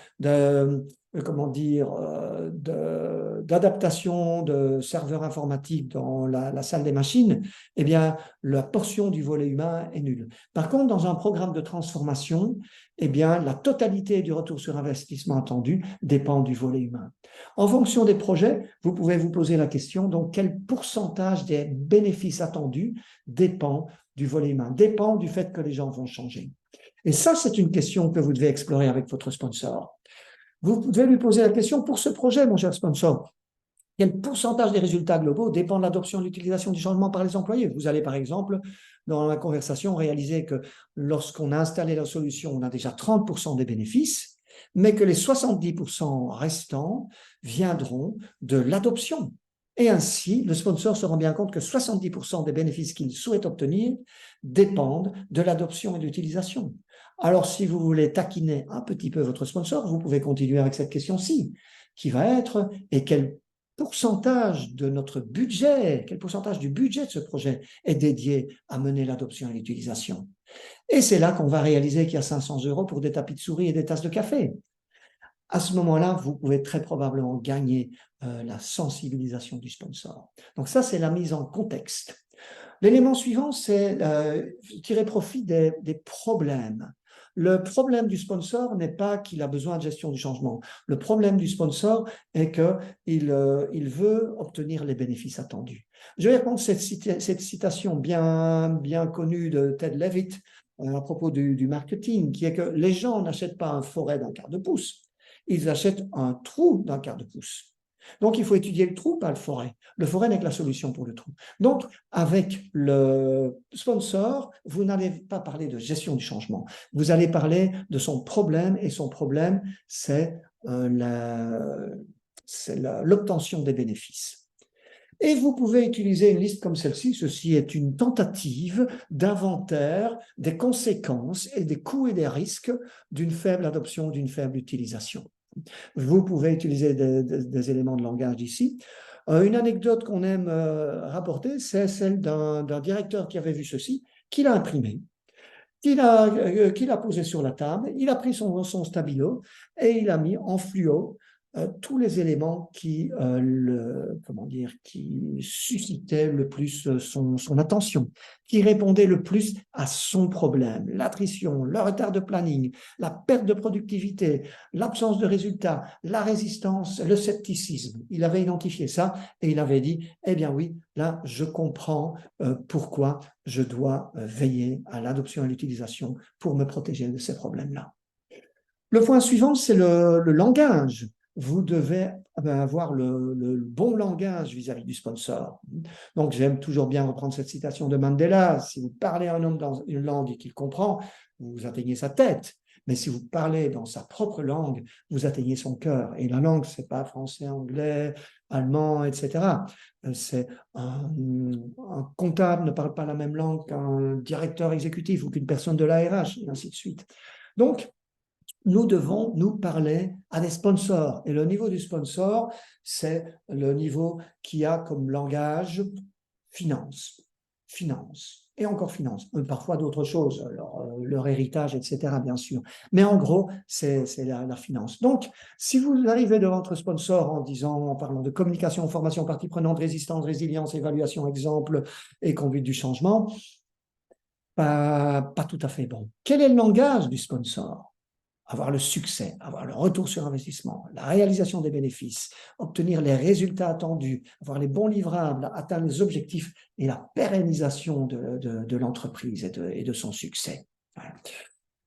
[SPEAKER 2] d'adaptation de serveurs informatiques dans la salle des machines, eh bien, la portion du volet humain est nulle. Par contre, dans un programme de transformation, eh bien, la totalité du retour sur investissement attendu dépend du volet humain. En fonction des projets, vous pouvez vous poser la question, donc, quel pourcentage des bénéfices attendus dépend du volet humain, dépend du fait que les gens vont changer. Et ça, c'est une question que vous devez explorer avec votre sponsor. Vous devez lui poser la question, pour ce projet, mon cher sponsor, quel pourcentage des résultats globaux dépend de l'adoption et de l'utilisation du changement par les employés? Vous allez, par exemple, dans la conversation, réaliser que lorsqu'on a installé la solution, on a déjà 30% des bénéfices, mais que les 70% restants viendront de l'adoption. Et ainsi, le sponsor se rend bien compte que 70% des bénéfices qu'il souhaite obtenir dépendent de l'adoption et de l'utilisation. Alors, si vous voulez taquiner un petit peu votre sponsor, vous pouvez continuer avec cette question-ci, qui va être « et quel pourcentage de notre budget, quel pourcentage du budget de ce projet est dédié à mener l'adoption et l'utilisation ?» Et c'est là qu'on va réaliser qu'il y a 500 € pour des tapis de souris et des tasses de café. À ce moment-là, vous pouvez très probablement gagner la sensibilisation du sponsor. Donc ça, c'est la mise en contexte. L'élément suivant, c'est tirer profit des problèmes. Le problème du sponsor n'est pas qu'il a besoin de gestion du changement. Le problème du sponsor est qu'il veut obtenir les bénéfices attendus. Je vais reprendre cette citation bien connue de Ted Levitt à propos du marketing, qui est que les gens n'achètent pas un forêt d'un quart de pouce, ils achètent un trou d'un quart de pouce. Donc, il faut étudier le trou, pas le forêt. Le forêt n'est que la solution pour le trou. Donc, avec le sponsor, vous n'allez pas parler de gestion du changement. Vous allez parler de son problème, et son problème, c'est l'obtention des bénéfices. Et vous pouvez utiliser une liste comme celle-ci. Ceci est une tentative d'inventaire des conséquences et des coûts et des risques d'une faible adoption, d'une faible utilisation. Vous pouvez utiliser des éléments de langage ici. Une anecdote qu'on aime rapporter, c'est celle d'un directeur qui avait vu ceci, qui l'a imprimé, qu'il a posé sur la table, il a pris son stabilo et il a mis en fluo tous les éléments comment dire, qui suscitaient le plus son attention, qui répondaient le plus à son problème, l'attrition, le retard de planning, la perte de productivité, l'absence de résultats, la résistance, le scepticisme. Il avait identifié ça et il avait dit, eh bien oui, là, je comprends pourquoi je dois veiller à l'adoption et à l'utilisation pour me protéger de ces problèmes-là. Le point suivant, c'est le langage. Vous devez avoir le bon langage vis-à-vis du sponsor. Donc, j'aime toujours bien reprendre cette citation de Mandela. Si vous parlez à un homme dans une langue et qu'il comprend, vous atteignez sa tête. Mais si vous parlez dans sa propre langue, vous atteignez son cœur. Et la langue, ce n'est pas français, anglais, allemand, etc. C'est un comptable ne parle pas la même langue qu'un directeur exécutif ou qu'une personne de l'ARH, et ainsi de suite. Donc, nous devons nous parler à des sponsors. Et le niveau du sponsor, c'est le niveau qui a comme langage finance, finance, et encore finance, parfois d'autres choses, leur héritage, etc., bien sûr. Mais en gros, c'est la finance. Donc, si vous arrivez devant votre sponsor en parlant de communication, formation, partie prenante, résistance, résilience, évaluation, exemple et conduite du changement, pas tout à fait bon. Quel est le langage du sponsor? Avoir le succès, avoir le retour sur investissement, la réalisation des bénéfices, obtenir les résultats attendus, avoir les bons livrables, atteindre les objectifs et la pérennisation de l'entreprise et de son succès.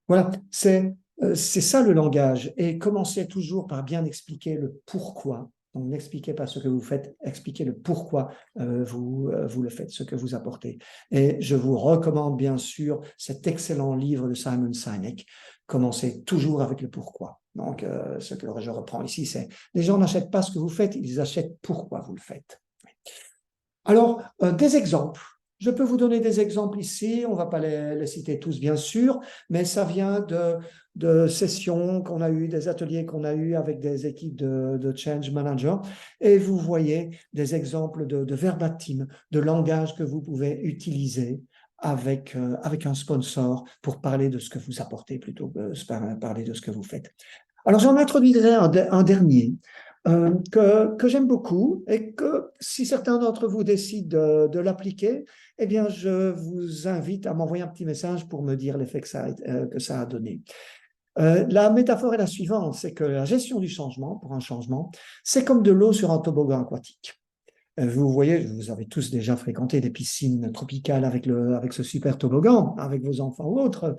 [SPEAKER 2] Voilà, c'est ça le langage. Et commencez toujours par bien expliquer le pourquoi. Donc, n'expliquez pas ce que vous faites, expliquez le pourquoi vous le faites, ce que vous apportez. Et je vous recommande bien sûr cet excellent livre de Simon Sinek. Commencez toujours avec le pourquoi. Donc, ce que je reprends ici, c'est les gens n'achètent pas ce que vous faites, ils achètent pourquoi vous le faites. Alors, des exemples. Je peux vous donner des exemples ici, on ne va pas les citer tous bien sûr, mais ça vient de sessions qu'on a eues, des ateliers qu'on a eus avec des équipes de change manager, et vous voyez des exemples de verbatim, de langage que vous pouvez utiliser avec un sponsor pour parler de ce que vous apportez plutôt que parler de ce que vous faites. Alors, j'en introduirai un dernier que j'aime beaucoup et que si certains d'entre vous décident de l'appliquer, eh bien, je vous invite à m'envoyer un petit message pour me dire l'effet que ça a donné. La métaphore est la suivante, c'est que la gestion du changement, pour un changement, c'est comme de l'eau sur un toboggan aquatique. Vous voyez, vous avez tous déjà fréquenté des piscines tropicales avec ce super toboggan, avec vos enfants ou autres.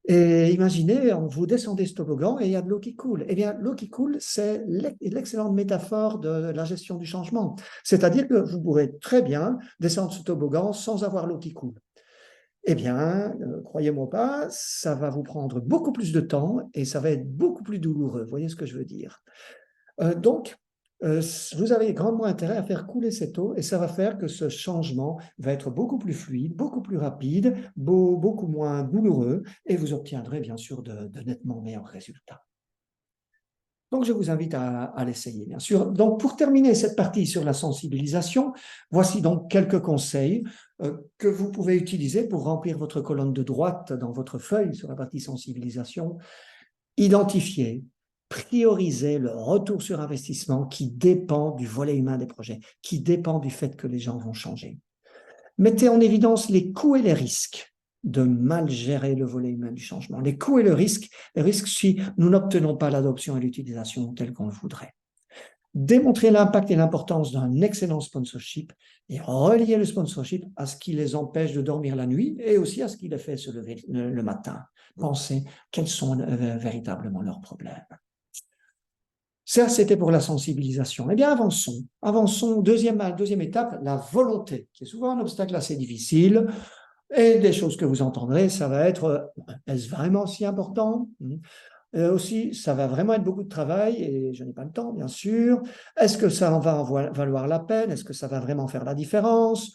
[SPEAKER 2] Et imaginez, vous descendez ce toboggan et il y a de l'eau qui coule. Eh bien, l'eau qui coule, c'est l'excellente métaphore de la gestion du changement. C'est-à-dire que vous pourrez très bien descendre ce toboggan sans avoir l'eau qui coule. Eh bien, croyez-moi pas, ça va vous prendre beaucoup plus de temps et ça va être beaucoup plus douloureux. Vous voyez ce que je veux dire? Donc, vous avez grandement intérêt à faire couler cette eau et ça va faire que ce changement va être beaucoup plus fluide, beaucoup plus rapide, beaucoup moins douloureux et vous obtiendrez bien sûr de nettement meilleurs résultats. Donc, je vous invite à l'essayer, bien sûr. Donc, pour terminer cette partie sur la sensibilisation, voici donc quelques conseils que vous pouvez utiliser pour remplir votre colonne de droite dans votre feuille sur la partie sensibilisation. Identifier, prioriser le retour sur investissement qui dépend du volet humain des projets, qui dépend du fait que les gens vont changer. Mettez en évidence les coûts et les risques de mal gérer le volet humain du changement. Les coûts et le risque si nous n'obtenons pas l'adoption et l'utilisation telle qu'on le voudrait. Démontrer l'impact et l'importance d'un excellent sponsorship et relier le sponsorship à ce qui les empêche de dormir la nuit et aussi à ce qui les fait se lever le matin. Pensez quels sont véritablement leurs problèmes. Ça, c'était pour la sensibilisation. Eh bien, avançons. Avançons. Deuxième étape, la volonté, qui est souvent un obstacle assez difficile. Et des choses que vous entendrez, ça va être, est-ce vraiment si important? Aussi, ça va vraiment être beaucoup de travail et je n'ai pas le temps, bien sûr. Est-ce que ça en va valoir la peine? Est-ce que ça va vraiment faire la différence?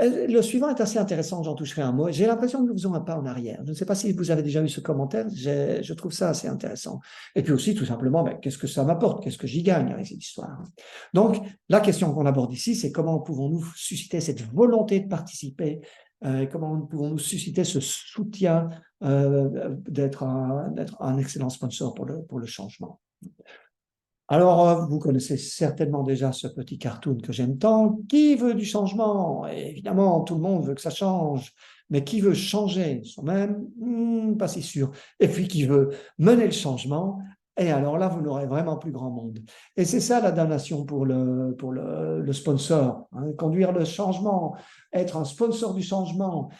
[SPEAKER 2] Le suivant est assez intéressant, j'en toucherai un mot. J'ai l'impression que nous faisons un pas en arrière. Je ne sais pas si vous avez déjà eu ce commentaire, je trouve ça assez intéressant. Et puis aussi, tout simplement, ben, qu'est-ce que ça m'apporte? Qu'est-ce que j'y gagne avec cette histoire? Donc, la question qu'on aborde ici, c'est comment pouvons-nous susciter cette volonté de participer, comment pouvons-nous susciter ce soutien d'être un excellent sponsor pour le changement. Alors, vous connaissez certainement déjà ce petit cartoon que j'aime tant. Qui veut du changement? Et évidemment, tout le monde veut que ça change. Mais qui veut changer soi-même? Pas si sûr. Et puis, qui veut mener le changement? Et alors là, vous n'aurez vraiment plus grand monde. Et c'est ça la damnation pour le sponsor, hein. Conduire le changement, être un sponsor du changement,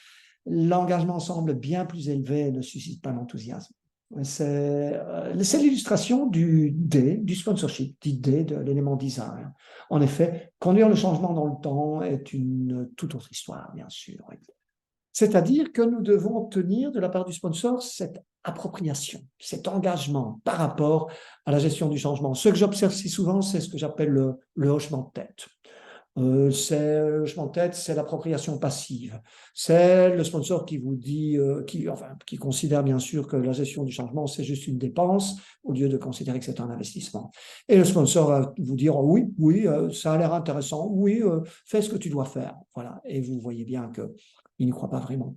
[SPEAKER 2] l'engagement semble bien plus élevé et ne suscite pas l'enthousiasme. C'est l'illustration du sponsorship, d'idée de l'élément design. En effet, conduire le changement dans le temps est une toute autre histoire, bien sûr. C'est-à-dire que nous devons obtenir de la part du sponsor cette appropriation, cet engagement par rapport à la gestion du changement. Ce que j'observe si souvent, c'est ce que j'appelle le hochement de tête. Je m'en tête, c'est l'appropriation passive. C'est le sponsor qui vous dit, qui considère bien sûr que la gestion du changement, c'est juste une dépense, au lieu de considérer que c'est un investissement. Et le sponsor va vous dire, oh, oui, oui, ça a l'air intéressant, oui, fais ce que tu dois faire. Voilà. Et vous voyez bien que il n'y croit pas vraiment.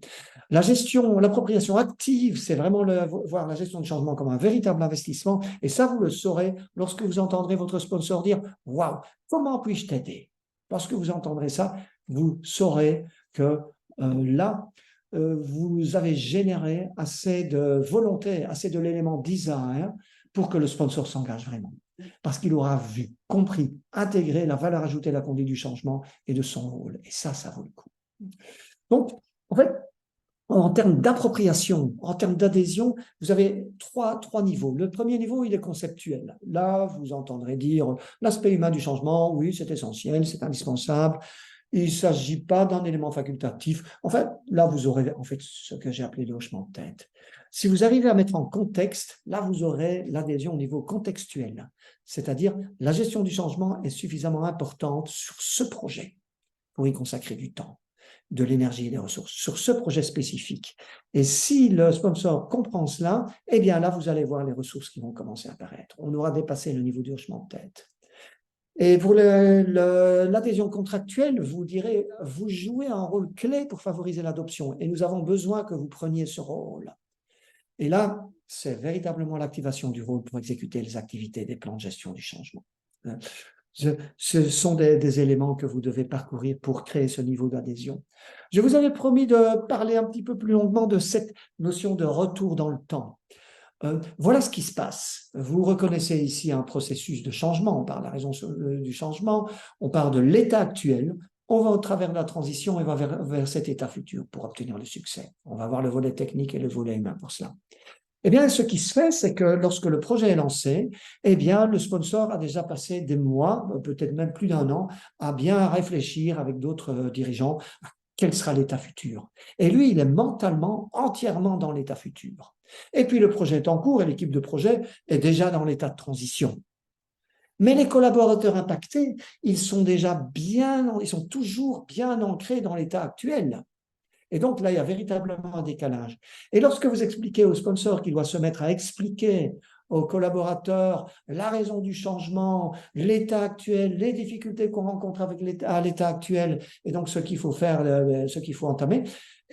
[SPEAKER 2] La gestion, l'appropriation active, c'est vraiment voir la gestion du changement comme un véritable investissement. Et ça, vous le saurez lorsque vous entendrez votre sponsor dire, waouh, comment puis-je t'aider? Lorsque vous entendrez ça, vous saurez que là, vous avez généré assez de volonté, assez de l'élément design pour que le sponsor s'engage vraiment. Parce qu'il aura vu, compris, intégré la valeur ajoutée de la conduite du changement et de son rôle. Et ça vaut le coup. Donc, en fait, en termes d'appropriation, en termes d'adhésion, vous avez trois niveaux. Le premier niveau, il est conceptuel. Là, vous entendrez dire l'aspect humain du changement, oui, c'est essentiel, c'est indispensable. Il ne s'agit pas d'un élément facultatif. En fait, là, vous aurez en fait ce que j'ai appelé le hochement de tête. Si vous arrivez à mettre en contexte, là, vous aurez l'adhésion au niveau contextuel. C'est-à-dire, la gestion du changement est suffisamment importante sur ce projet pour y consacrer du temps, de l'énergie et des ressources sur ce projet spécifique. Et si le sponsor comprend cela, eh bien là, vous allez voir les ressources qui vont commencer à apparaître. On aura dépassé le niveau du hochement de tête. Et pour l'adhésion contractuelle, vous direz, vous jouez un rôle clé pour favoriser l'adoption et nous avons besoin que vous preniez ce rôle. Et là, c'est véritablement l'activation du rôle pour exécuter les activités des plans de gestion du changement. Ce sont des éléments que vous devez parcourir pour créer ce niveau d'adhésion. Je vous avais promis de parler un petit peu plus longuement de cette notion de retour dans le temps. Voilà ce qui se passe. Vous reconnaissez ici un processus de changement. On parle de la raison du changement, on parle de l'état actuel, on va au travers de la transition et va vers cet état futur pour obtenir le succès. On va voir le volet technique et le volet humain pour cela. Eh bien, ce qui se fait, c'est que lorsque le projet est lancé, eh bien, le sponsor a déjà passé des mois, peut-être même plus d'un an, à bien réfléchir avec d'autres dirigeants à quel sera l'état futur. Et lui, il est mentalement entièrement dans l'état futur. Et puis, le projet est en cours et l'équipe de projet est déjà dans l'état de transition. Mais les collaborateurs impactés, ils sont toujours bien ancrés dans l'état actuel. Et donc là, il y a véritablement un décalage. Et lorsque vous expliquez au sponsor qu'il doit se mettre à expliquer aux collaborateurs la raison du changement, l'état actuel, les difficultés qu'on rencontre à l'état actuel, et donc ce qu'il faut faire, ce qu'il faut entamer,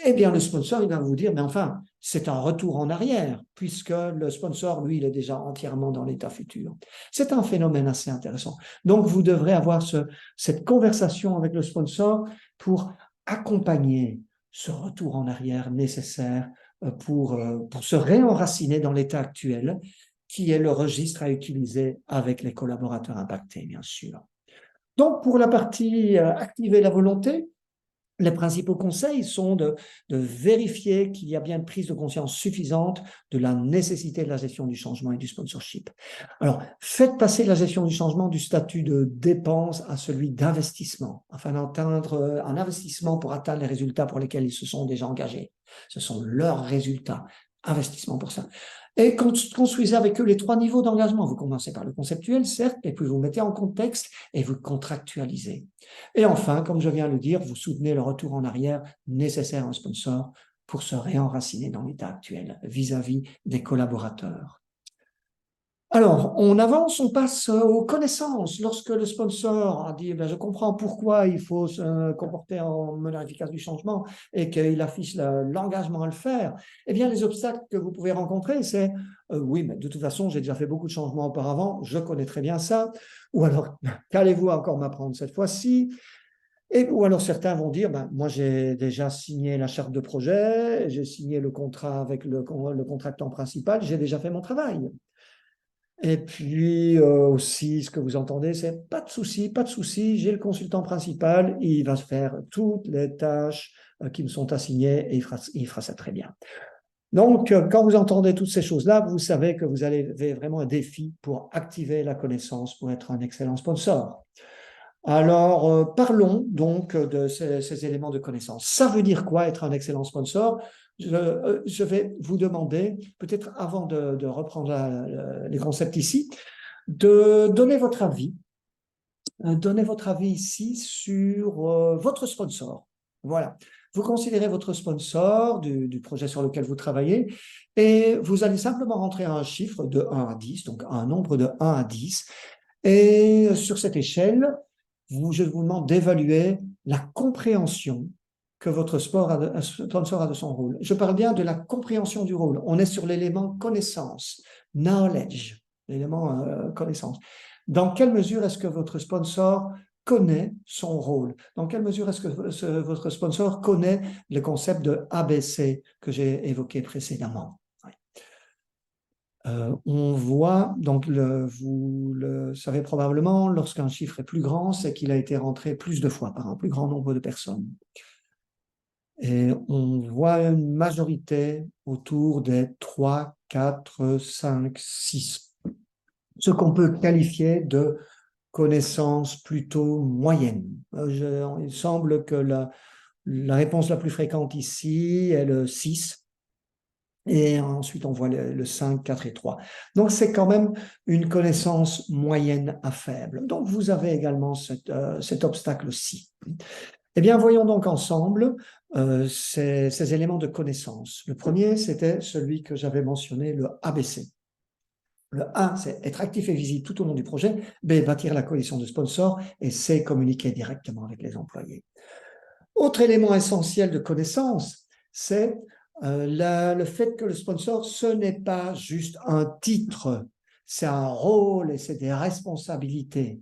[SPEAKER 2] eh bien le sponsor, il va vous dire, mais enfin, c'est un retour en arrière, puisque le sponsor, lui, il est déjà entièrement dans l'état futur. C'est un phénomène assez intéressant. Donc, vous devrez avoir cette conversation avec le sponsor pour accompagner ce retour en arrière nécessaire pour se réenraciner dans l'état actuel, qui est le registre à utiliser avec les collaborateurs impactés, bien sûr. Donc, pour la partie activer la volonté, les principaux conseils sont de vérifier qu'il y a bien une prise de conscience suffisante de la nécessité de la gestion du changement et du sponsorship. Alors, faites passer la gestion du changement du statut de dépense à celui d'investissement, afin d'atteindre un investissement pour atteindre les résultats pour lesquels ils se sont déjà engagés. Ce sont leurs résultats. Investissement pour ça. Et construisez avec eux les 3 niveaux d'engagement. Vous commencez par le conceptuel, certes, et puis vous mettez en contexte et vous contractualisez. Et enfin, comme je viens de le dire, vous soutenez le retour en arrière nécessaire à un sponsor pour se réenraciner dans l'état actuel vis-à-vis des collaborateurs. Alors, on avance, on passe aux connaissances. Lorsque le sponsor a dit, je comprends pourquoi il faut se comporter en meneur efficace du changement et qu'il affiche l'engagement à le faire, eh bien, les obstacles que vous pouvez rencontrer, c'est oui, mais de toute façon, j'ai déjà fait beaucoup de changements auparavant, je connais très bien ça. Ou alors, qu'allez-vous encore m'apprendre cette fois-ci? Ou alors certains vont dire, moi j'ai déjà signé la charte de projet, j'ai signé le contrat avec le contractant principal, j'ai déjà fait mon travail. Et puis aussi, ce que vous entendez, c'est pas de souci, j'ai le consultant principal, il va faire toutes les tâches qui me sont assignées et il fera ça très bien. Donc, quand vous entendez toutes ces choses-là, vous savez que vous avez vraiment un défi pour activer la connaissance, pour être un excellent sponsor. Alors, parlons donc de ces éléments de connaissance. Ça veut dire quoi être un excellent sponsor? Je vais vous demander, peut-être avant de reprendre les concepts ici, de donner votre avis. Donnez votre avis ici sur votre sponsor. Voilà. Vous considérez votre sponsor du projet sur lequel vous travaillez et vous allez simplement rentrer un chiffre de 1 à 10, donc un nombre de 1 à 10. Et sur cette échelle, je vous demande d'évaluer la compréhension que votre sponsor a de son rôle. Je parle bien de la compréhension du rôle. On est sur l'élément connaissance, knowledge, l'élément connaissance. Dans quelle mesure est-ce que votre sponsor connaît son rôle? Dans quelle mesure est-ce que votre sponsor connaît le concept de ABC que j'ai évoqué précédemment? On voit, donc vous le savez probablement, lorsqu'un chiffre est plus grand, c'est qu'il a été rentré plus de fois par un plus grand nombre de personnes. Et on voit une majorité autour des 3, 4, 5, 6. Ce qu'on peut qualifier de connaissances plutôt moyennes. Il semble que la réponse la plus fréquente ici est le 6. Et ensuite, on voit le 5, 4 et 3. Donc, c'est quand même une connaissance moyenne à faible. Donc, vous avez également cet obstacle-ci. Eh bien, voyons donc ensemble ces éléments de connaissance. Le premier, c'était celui que j'avais mentionné, le ABC. Le A, c'est être actif et visible tout au long du projet. B, bâtir la coalition de sponsors. Et C, communiquer directement avec les employés. Autre élément essentiel de connaissance, c'est le fait que le sponsor, ce n'est pas juste un titre, c'est un rôle et c'est des responsabilités.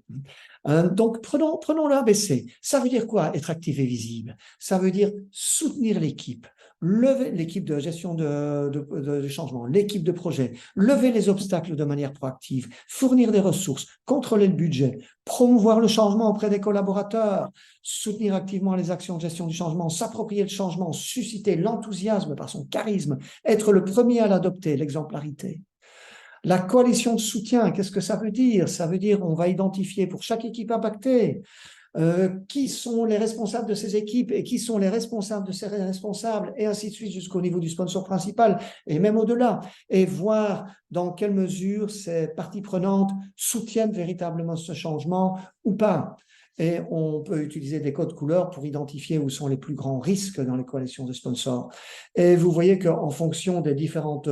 [SPEAKER 2] Donc, prenons l'ABC. Ça veut dire quoi, être actif et visible? Ça veut dire soutenir l'équipe, lever l'équipe de gestion de changement, l'équipe de projet, lever les obstacles de manière proactive, fournir des ressources, contrôler le budget, promouvoir le changement auprès des collaborateurs, soutenir activement les actions de gestion du changement, s'approprier le changement, susciter l'enthousiasme par son charisme, être le premier à l'adopter, l'exemplarité. La coalition de soutien, qu'est-ce que ça veut dire? Ça veut dire on va identifier pour chaque équipe impactée qui sont les responsables de ces équipes et qui sont les responsables de ces responsables, et ainsi de suite jusqu'au niveau du sponsor principal et même au-delà, et voir dans quelle mesure ces parties prenantes soutiennent véritablement ce changement ou pas. Et on peut utiliser des codes couleurs pour identifier où sont les plus grands risques dans les coalitions de sponsors. Et vous voyez qu'en fonction des différentes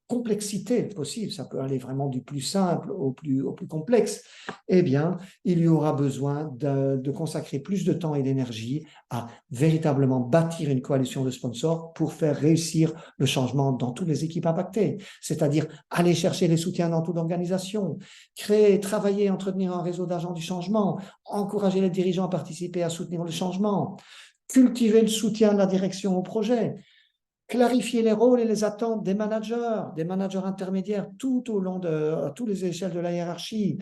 [SPEAKER 2] complexités possibles, ça peut aller vraiment du plus simple au plus complexe, eh bien, il y aura besoin de consacrer plus de temps et d'énergie à véritablement bâtir une coalition de sponsors pour faire réussir le changement dans toutes les équipes impactées, c'est-à-dire aller chercher les soutiens dans toute l'organisation, créer, travailler, entretenir un réseau d'agents du changement, encourager les dirigeants à participer à soutenir le changement, cultiver le soutien de la direction au projet, clarifier les rôles et les attentes des managers intermédiaires tout au long de toutes les échelles de la hiérarchie,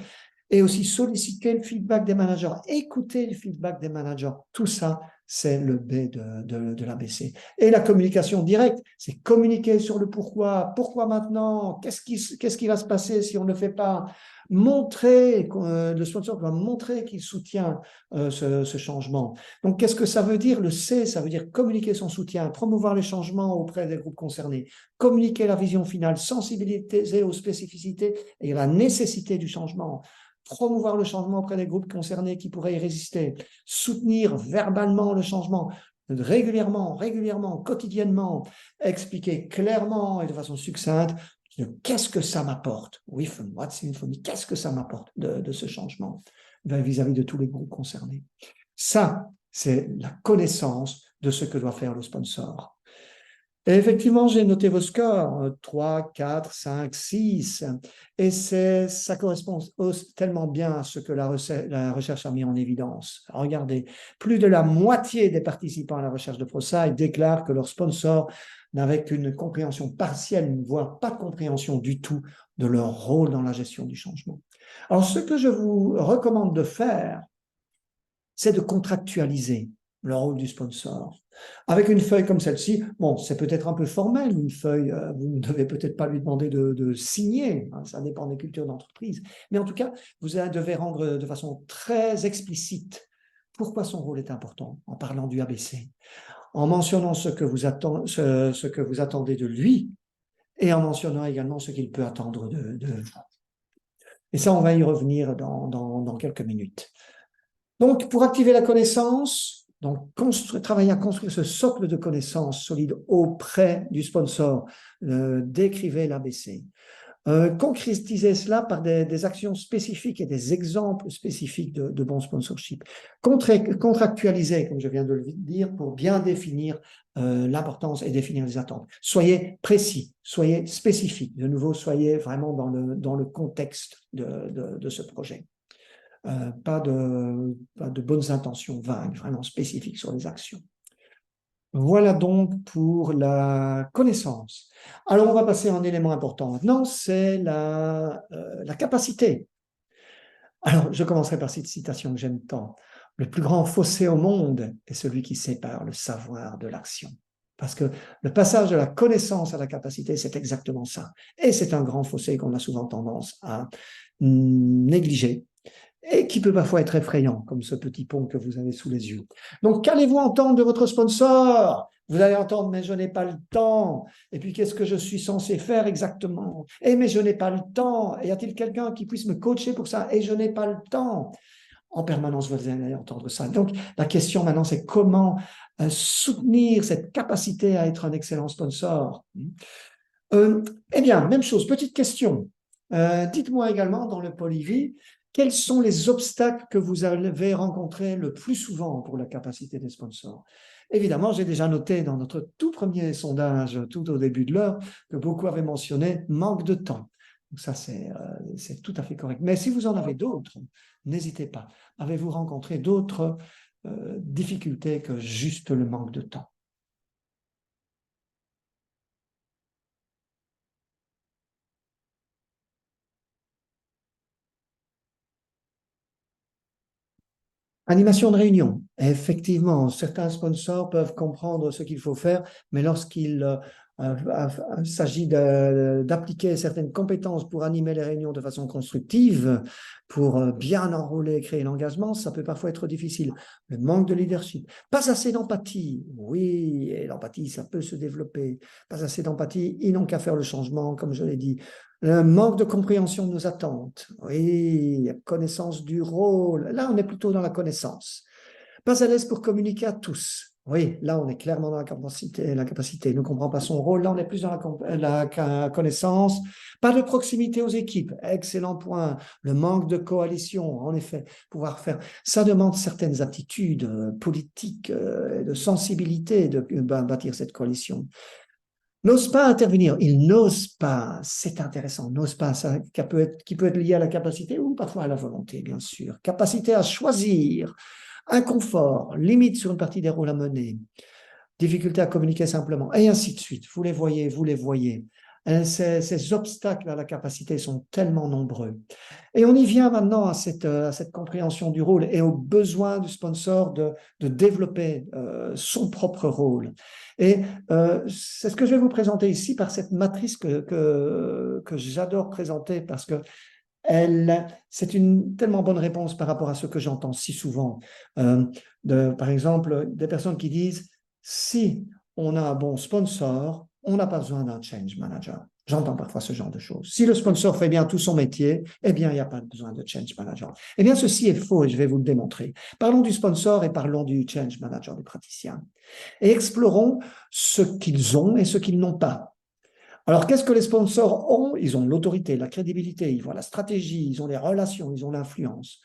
[SPEAKER 2] et aussi solliciter le feedback des managers, écouter le feedback des managers. Tout ça, c'est le B de l'ABC. Et la communication directe, c'est communiquer sur le pourquoi. Pourquoi maintenant? Qu'est-ce qui va se passer si on ne le fait pas? Montrer, le sponsor doit montrer qu'il soutient ce changement. Donc, qu'est-ce que ça veut dire? Le C, ça veut dire communiquer son soutien, promouvoir les changements auprès des groupes concernés, communiquer la vision finale, sensibiliser aux spécificités et à la nécessité du changement, promouvoir le changement auprès des groupes concernés qui pourraient y résister, soutenir verbalement le changement, régulièrement, quotidiennement, expliquer clairement et de façon succincte qu'est-ce que ça m'apporte. Oui, what's in for me? Qu'est-ce que ça m'apporte de ce changement vis-à-vis de tous les groupes concernés? Ça, c'est la connaissance de ce que doit faire le sponsor. Et effectivement, j'ai noté vos scores, 3, 4, 5, 6, et ça correspond tellement bien à ce que la recherche a mis en évidence. Regardez, plus de la moitié des participants à la recherche de ProSci déclarent que leur sponsor n'avait qu'une compréhension partielle, voire pas de compréhension du tout de leur rôle dans la gestion du changement. Alors, ce que je vous recommande de faire, c'est de contractualiser le rôle du sponsor. Avec une feuille comme celle-ci, bon, c'est peut-être un peu formel, une feuille, vous ne devez peut-être pas lui demander de signer, hein, ça dépend des cultures d'entreprise, mais en tout cas, vous devez rendre de façon très explicite pourquoi son rôle est important, en parlant du ABC, en mentionnant ce que vous attendez de lui, et en mentionnant également ce qu'il peut attendre de vous. Et ça, on va y revenir dans quelques minutes. Donc, pour activer la connaissance, donc travailler à construire ce socle de connaissances solide auprès du sponsor, décrivez l'ABC. Concrétiser cela par des actions spécifiques et des exemples spécifiques de bon sponsorship. Contractualiser, comme je viens de le dire, pour bien définir l'importance et définir les attentes. Soyez précis, soyez spécifique. De nouveau, soyez vraiment dans le contexte de ce projet. Pas de bonnes intentions vagues, vraiment spécifiques sur les actions. Voilà donc pour la connaissance. Alors, on va passer à un élément important maintenant, c'est la capacité. Alors, je commencerai par cette citation que j'aime tant. Le plus grand fossé au monde est celui qui sépare le savoir de l'action. Parce que le passage de la connaissance à la capacité, c'est exactement ça. Et c'est un grand fossé qu'on a souvent tendance à négliger et qui peut parfois être effrayant, comme ce petit pont que vous avez sous les yeux. Donc, qu'allez-vous entendre de votre sponsor? Vous allez entendre, mais je n'ai pas le temps. Et puis, qu'est-ce que je suis censé faire exactement? Et mais je n'ai pas le temps. Et y a-t-il quelqu'un qui puisse me coacher pour ça? Et je n'ai pas le temps. En permanence, vous allez entendre ça. Donc, la question maintenant, c'est comment soutenir cette capacité à être un excellent sponsor? Eh bien, même chose, petite question. Dites-moi également dans le Polyvie, quels sont les obstacles que vous avez rencontrés le plus souvent pour la capacité des sponsors? Évidemment, j'ai déjà noté dans notre tout premier sondage, tout au début de l'heure, que beaucoup avaient mentionné manque de temps. Donc ça, c'est tout à fait correct. Mais si vous en avez d'autres, n'hésitez pas. Avez-vous rencontré d'autres difficultés que juste le manque de temps? Animation de réunion. Effectivement, certains sponsors peuvent comprendre ce qu'il faut faire, mais lorsqu'il s'agit d'appliquer certaines compétences pour animer les réunions de façon constructive, pour bien enrôler et créer l'engagement, ça peut parfois être difficile. Le manque de leadership. Pas assez d'empathie. Oui, et l'empathie, ça peut se développer. Pas assez d'empathie, ils n'ont qu'à faire le changement, comme je l'ai dit. Le manque de compréhension de nos attentes. Oui, connaissance du rôle. Là, on est plutôt dans la connaissance. Pas à l'aise pour communiquer à tous. Oui, là, on est clairement dans la capacité. Il ne comprend pas son rôle. Là, on est plus dans la connaissance. Pas de proximité aux équipes. Excellent point. Le manque de coalition, en effet, pouvoir faire. Ça demande certaines aptitudes politiques, de sensibilité de bâtir cette coalition. N'ose pas intervenir, il n'ose pas, c'est intéressant, n'ose pas, ça, qui peut être lié à la capacité ou parfois à la volonté, bien sûr. Capacité à choisir, inconfort, limite sur une partie des rôles à mener, difficulté à communiquer simplement, et ainsi de suite. Vous les voyez, vous les voyez. Ces obstacles à la capacité sont tellement nombreux. Et on y vient maintenant à cette compréhension du rôle et au besoin du sponsor de développer son propre rôle. Et c'est ce que je vais vous présenter ici par cette matrice que j'adore présenter parce que c'est une tellement bonne réponse par rapport à ce que j'entends si souvent. Par exemple, des personnes qui disent, si on a un bon sponsor, on n'a pas besoin d'un change manager. J'entends parfois ce genre de choses. Si le sponsor fait bien tout son métier, eh bien, il n'y a pas besoin de change manager. Eh bien, ceci est faux et je vais vous le démontrer. Parlons du sponsor et parlons du change manager des praticiens. Et explorons ce qu'ils ont et ce qu'ils n'ont pas. Alors, qu'est-ce que les sponsors ont? Ils ont l'autorité, la crédibilité, ils ont la stratégie, ils ont les relations, ils ont l'influence.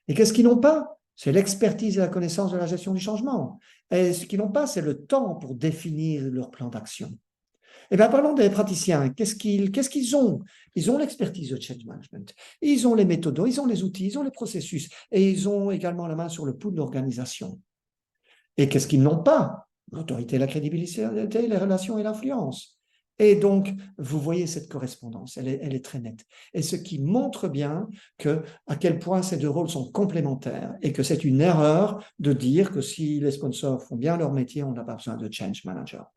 [SPEAKER 2] Et qu'est-ce qu'ils n'ont pas? C'est l'expertise et la connaissance de la gestion du changement. Et ce qu'ils n'ont pas, c'est le temps pour définir leur plan d'action. Eh bien, parlons des praticiens. Qu'est-ce qu'ils ont? Ils ont l'expertise de change management. Ils ont les méthodes, ils ont les outils, ils ont les processus. Et ils ont également la main sur le pouls de l'organisation. Et qu'est-ce qu'ils n'ont pas? L'autorité, la crédibilité, les relations et l'influence. Et donc, vous voyez cette correspondance, elle est très nette. Et ce qui montre bien à quel point ces deux rôles sont complémentaires et que c'est une erreur de dire que si les sponsors font bien leur métier, on n'a pas besoin de change manager.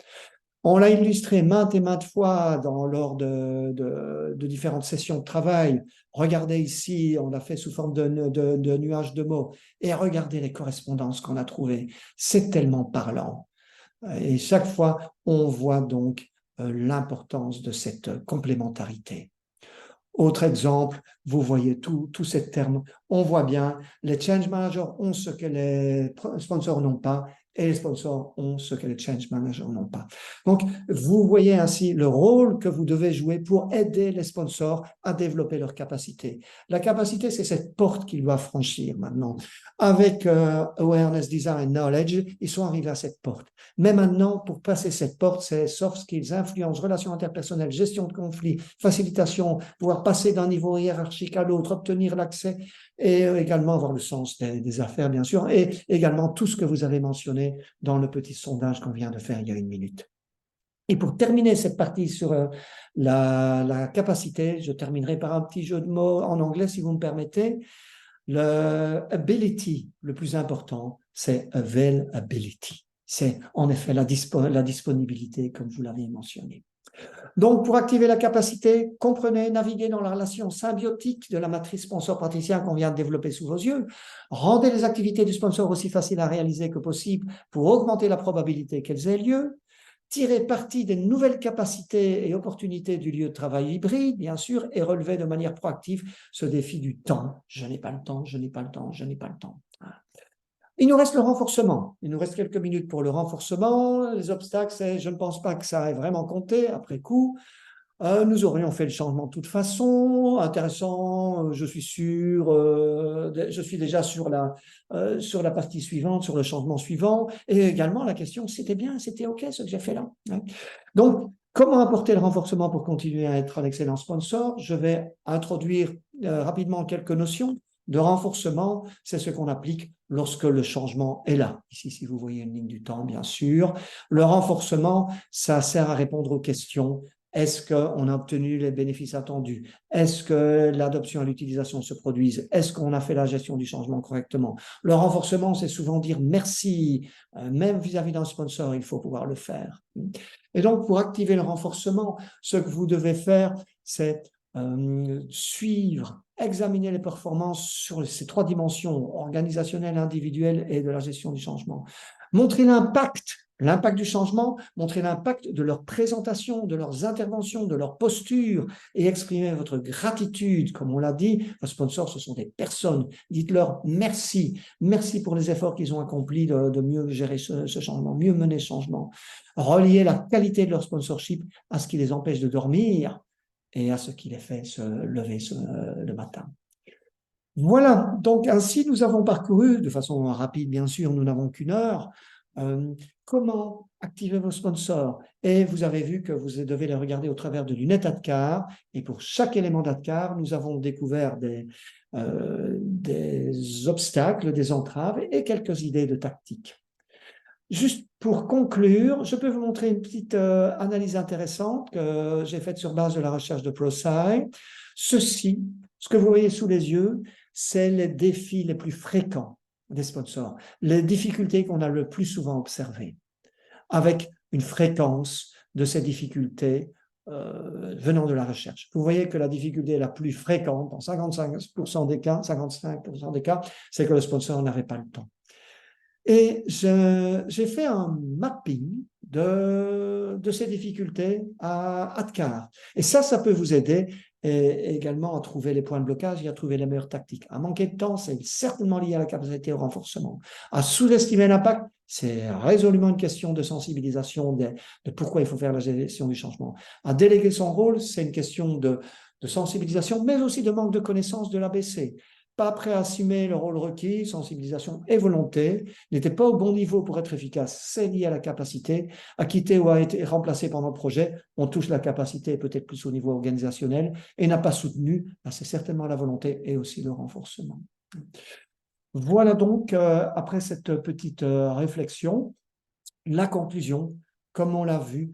[SPEAKER 2] On l'a illustré maintes et maintes fois lors de différentes sessions de travail. Regardez ici, on l'a fait sous forme de nuages de mots. Et regardez les correspondances qu'on a trouvées. C'est tellement parlant. Et chaque fois, on voit donc l'importance de cette complémentarité. Autre exemple, vous voyez tous ces termes. On voit bien, les change managers ont ce que les sponsors n'ont pas et les sponsors ont ce que les change managers n'ont pas. Donc, vous voyez ainsi le rôle que vous devez jouer pour aider les sponsors à développer leurs capacités. La capacité, c'est cette porte qu'ils doivent franchir maintenant. Avec Awareness, Design, Knowledge, ils sont arrivés à cette porte. Mais maintenant, pour passer cette porte, c'est soft skills, influence, relations interpersonnelles, gestion de conflits, facilitation, pouvoir passer d'un niveau hiérarchique à l'autre, obtenir l'accès et également avoir le sens des affaires, bien sûr, et également tout ce que vous avez mentionné dans le petit sondage qu'on vient de faire il y a une minute. Et pour terminer cette partie sur la capacité, je terminerai par un petit jeu de mots en anglais, si vous me permettez. Le ability, le plus important, c'est availability. C'est en effet la disponibilité, comme vous l'avez mentionné. Donc, pour activer la capacité, comprenez, naviguez dans la relation symbiotique de la matrice sponsor-praticien qu'on vient de développer sous vos yeux. Rendez les activités du sponsor aussi faciles à réaliser que possible pour augmenter la probabilité qu'elles aient lieu. Tirez parti des nouvelles capacités et opportunités du lieu de travail hybride, bien sûr, et relevez de manière proactive ce défi du temps. Je n'ai pas le temps, je n'ai pas le temps, je n'ai pas le temps. Il nous reste le renforcement. Il nous reste quelques minutes pour le renforcement. Les obstacles, je ne pense pas que ça ait vraiment compté après coup. Nous aurions fait le changement de toute façon. Intéressant, je suis sûr. Je suis déjà sur la partie suivante, sur le changement suivant. Et également la question, c'était bien, c'était OK ce que j'ai fait là. Donc, comment apporter le renforcement pour continuer à être un excellent sponsor? Je vais introduire rapidement quelques notions. De renforcement, c'est ce qu'on applique lorsque le changement est là. Ici, si vous voyez une ligne du temps, bien sûr. Le renforcement, ça sert à répondre aux questions. Est-ce qu'on a obtenu les bénéfices attendus? Est-ce que l'adoption et l'utilisation se produisent? Est-ce qu'on a fait la gestion du changement correctement? Le renforcement, c'est souvent dire merci, même vis-à-vis d'un sponsor, il faut pouvoir le faire. Et donc, pour activer le renforcement, ce que vous devez faire, c'est suivre, examiner les performances sur ces trois dimensions, organisationnelle, individuelle et de la gestion du changement. Montrer l'impact du changement, montrer l'impact de leur présentation, de leurs interventions, de leur posture et exprimer votre gratitude. Comme on l'a dit, vos sponsors, ce sont des personnes. Dites-leur merci. Merci pour les efforts qu'ils ont accomplis de mieux gérer ce changement, mieux mener ce changement. Relier la qualité de leur sponsorship à ce qui les empêche de dormir et à ce qui les fait se lever le matin. Voilà, donc ainsi nous avons parcouru, de façon rapide bien sûr, nous n'avons qu'une heure, comment activer vos sponsors. Et vous avez vu que vous devez les regarder au travers de lunettes ADKAR, et pour chaque élément d'ADKAR, nous avons découvert des obstacles, des entraves et quelques idées de tactiques. Juste pour conclure, je peux vous montrer une petite analyse intéressante que j'ai faite sur base de la recherche de ProSci. Ceci, ce que vous voyez sous les yeux, c'est les défis les plus fréquents des sponsors, les difficultés qu'on a le plus souvent observées, avec une fréquence de ces difficultés venant de la recherche. Vous voyez que la difficulté la plus fréquente, dans 55% des cas, 55% des cas, c'est que le sponsor n'avait pas le temps. Et j'ai fait un mapping de ces difficultés à Adcar. Et ça peut vous aider et également à trouver les points de blocage et à trouver les meilleures tactiques. À manquer de temps, c'est certainement lié à la capacité au renforcement. À sous-estimer l'impact, c'est résolument une question de sensibilisation de pourquoi il faut faire la gestion du changement. À déléguer son rôle, c'est une question de sensibilisation, mais aussi de manque de connaissance de l'ABC. Pas prêt à assumer le rôle requis, sensibilisation et volonté, n'était pas au bon niveau pour être efficace, c'est lié à la capacité, à quitter ou à être remplacé pendant le projet, on touche la capacité peut-être plus au niveau organisationnel et n'a pas soutenu, c'est certainement la volonté et aussi le renforcement. Voilà donc, après cette petite réflexion, la conclusion, comme on l'a vu,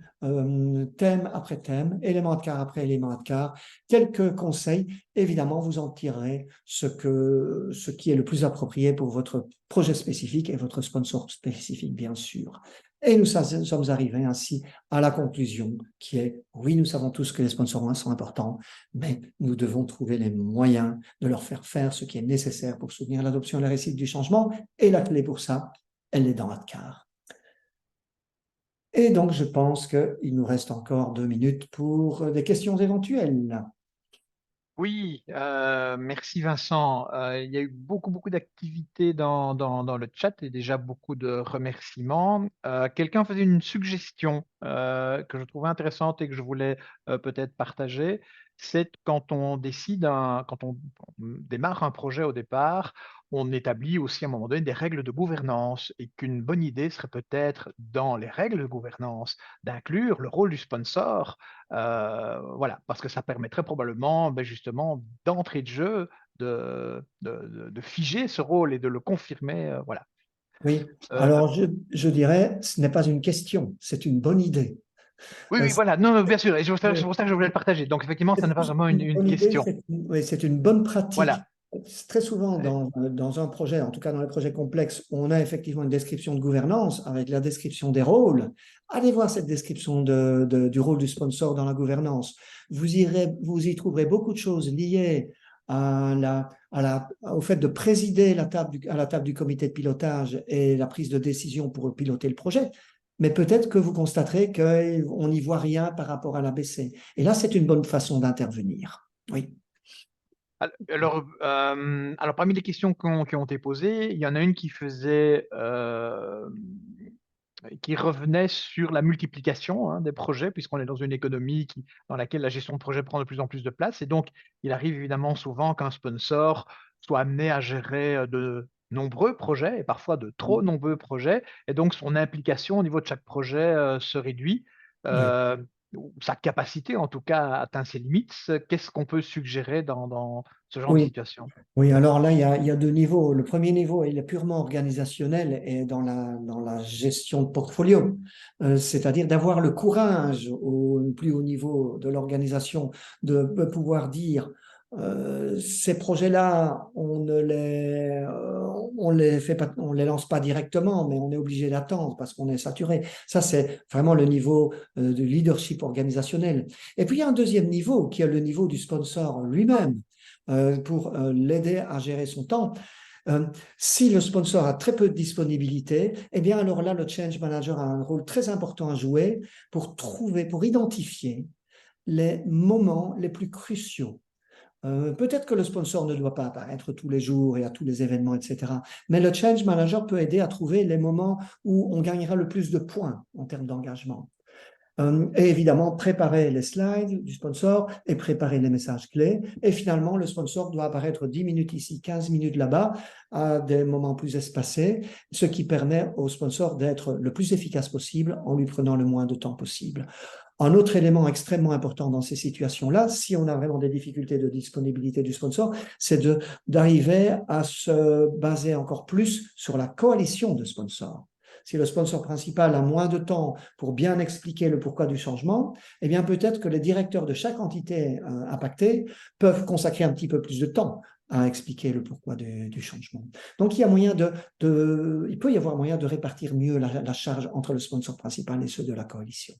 [SPEAKER 2] thème après thème, élément de quart après élément de quart, quelques conseils, évidemment, vous en tirerez ce qui est le plus approprié pour votre projet spécifique et votre sponsor spécifique, bien sûr. Et nous sommes arrivés ainsi à la conclusion qui est, oui, nous savons tous que les sponsors sont importants, mais nous devons trouver les moyens de leur faire faire ce qui est nécessaire pour soutenir l'adoption et la réussite du changement. Et la clé pour ça, elle est dans Adcar. Et donc, je pense qu'il nous reste encore 2 minutes pour des questions éventuelles.
[SPEAKER 1] Oui, merci Vincent. Il y a eu beaucoup d'activités dans le chat et déjà beaucoup de remerciements. Quelqu'un faisait une suggestion que je trouvais intéressante et que je voulais peut-être partager. C'est quand on décide, quand on démarre un projet au départ, on établit aussi à un moment donné des règles de gouvernance et qu'une bonne idée serait peut-être dans les règles de gouvernance d'inclure le rôle du sponsor. Voilà, parce que ça permettrait probablement justement d'entrée de jeu de figer ce rôle et de le confirmer. Voilà.
[SPEAKER 2] Oui,
[SPEAKER 1] Euh,
[SPEAKER 2] alors je dirais, ce n'est pas une question, c'est une bonne idée.
[SPEAKER 1] oui,
[SPEAKER 2] Euh,
[SPEAKER 1] oui, voilà, non, non, bien sûr, et c'est pour ça que je voulais le partager. Donc effectivement, ça
[SPEAKER 2] C'est
[SPEAKER 1] n'est pas
[SPEAKER 2] plus
[SPEAKER 1] vraiment
[SPEAKER 2] qu'une
[SPEAKER 1] une
[SPEAKER 2] bonne idée,
[SPEAKER 1] question.
[SPEAKER 2] oui, c'est une bonne pratique.
[SPEAKER 1] Voilà.
[SPEAKER 2] Très souvent,
[SPEAKER 1] Euh,
[SPEAKER 2] dans un projet, en tout cas dans les projets complexes, on a effectivement une description de gouvernance avec la description des rôles. Allez voir cette description du rôle du sponsor dans la gouvernance. Vous y trouverez beaucoup de choses liées au fait de présider à la table du comité de pilotage et la prise de décision pour piloter le projet. Mais peut-être que vous constaterez qu'on n'y voit rien par rapport à l'ABC. Et là, c'est une bonne façon d'intervenir. Oui.
[SPEAKER 1] alors, parmi les questions qui ont été posées, il y en a une qui faisait, qui revenait sur la multiplication des projets, puisqu'on est dans une économie dans laquelle la gestion de projet prend de plus en plus de place. Et donc, il arrive évidemment souvent qu'un sponsor soit amené à gérer de nombreux projets, et parfois de trop nombreux projets, et donc son implication au niveau de chaque projet se réduit.
[SPEAKER 2] Oui.
[SPEAKER 1] Euh, Sa capacité, en tout cas, atteint ses limites. Qu'est-ce qu'on peut suggérer dans ce genre de
[SPEAKER 2] Oui.
[SPEAKER 1] situation?
[SPEAKER 2] Oui, alors là, il y a 2 niveaux. Le premier niveau, il est purement organisationnel et dans la gestion de portfolio. C'est-à-dire d'avoir le courage au plus haut niveau de l'organisation de pouvoir dire ces projets-là, on les lance pas directement, mais on est obligé d'attendre parce qu'on est saturé. Ça, c'est vraiment le niveau du leadership organisationnel. Et puis, il y a un deuxième niveau qui est le niveau du sponsor lui-même pour l'aider à gérer son temps. Si le sponsor a très peu de disponibilité, eh bien alors là, le change manager a un rôle très important à jouer pour identifier les moments les plus cruciaux. Peut-être que le sponsor ne doit pas apparaître tous les jours et à tous les événements, etc. Mais le change manager peut aider à trouver les moments où on gagnera le plus de points en termes d'engagement. Et évidemment, préparer les slides du sponsor et préparer les messages clés. Et finalement, le sponsor doit apparaître 10 minutes ici, 15 minutes là-bas, à des moments plus espacés, ce qui permet au sponsor d'être le plus efficace possible en lui prenant le moins de temps possible. Un autre élément extrêmement important dans ces situations-là, si on a vraiment des difficultés de disponibilité du sponsor, c'est d'arriver à se baser encore plus sur la coalition de sponsors. si le sponsor principal a moins de temps pour bien expliquer le pourquoi du changement, eh bien peut-être que les directeurs de chaque entité impactée peuvent consacrer un petit peu plus de temps à expliquer le pourquoi du changement. Donc, il peut y avoir moyen de répartir mieux la charge entre le sponsor principal et ceux de la coalition.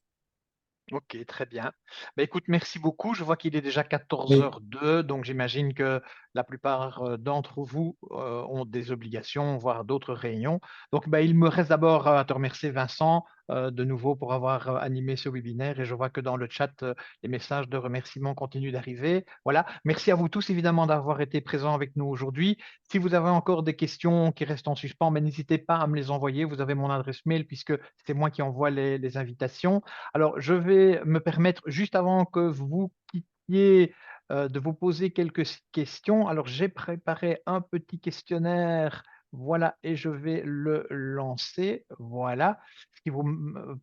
[SPEAKER 1] Ok, très bien. Bah, écoute, merci beaucoup. Je vois qu'il est déjà
[SPEAKER 2] Oui.
[SPEAKER 1] 14h02, donc j'imagine que la plupart d'entre vous ont des obligations, voire d'autres réunions. Donc, bah, il me reste d'abord à te remercier, Vincent, de nouveau pour avoir animé ce webinaire. Et je vois que dans le chat, les messages de remerciement continuent d'arriver. Voilà. Merci à vous tous, évidemment, d'avoir été présents avec nous aujourd'hui. Si vous avez encore des questions qui restent en suspens, mais n'hésitez pas à me les envoyer. Vous avez mon adresse mail puisque c'est moi qui envoie les invitations. Alors, je vais me permettre, juste avant que vous quittiez, de vous poser quelques questions. Alors, j'ai préparé un petit questionnaire, voilà, et je vais le lancer, voilà, ce qui vous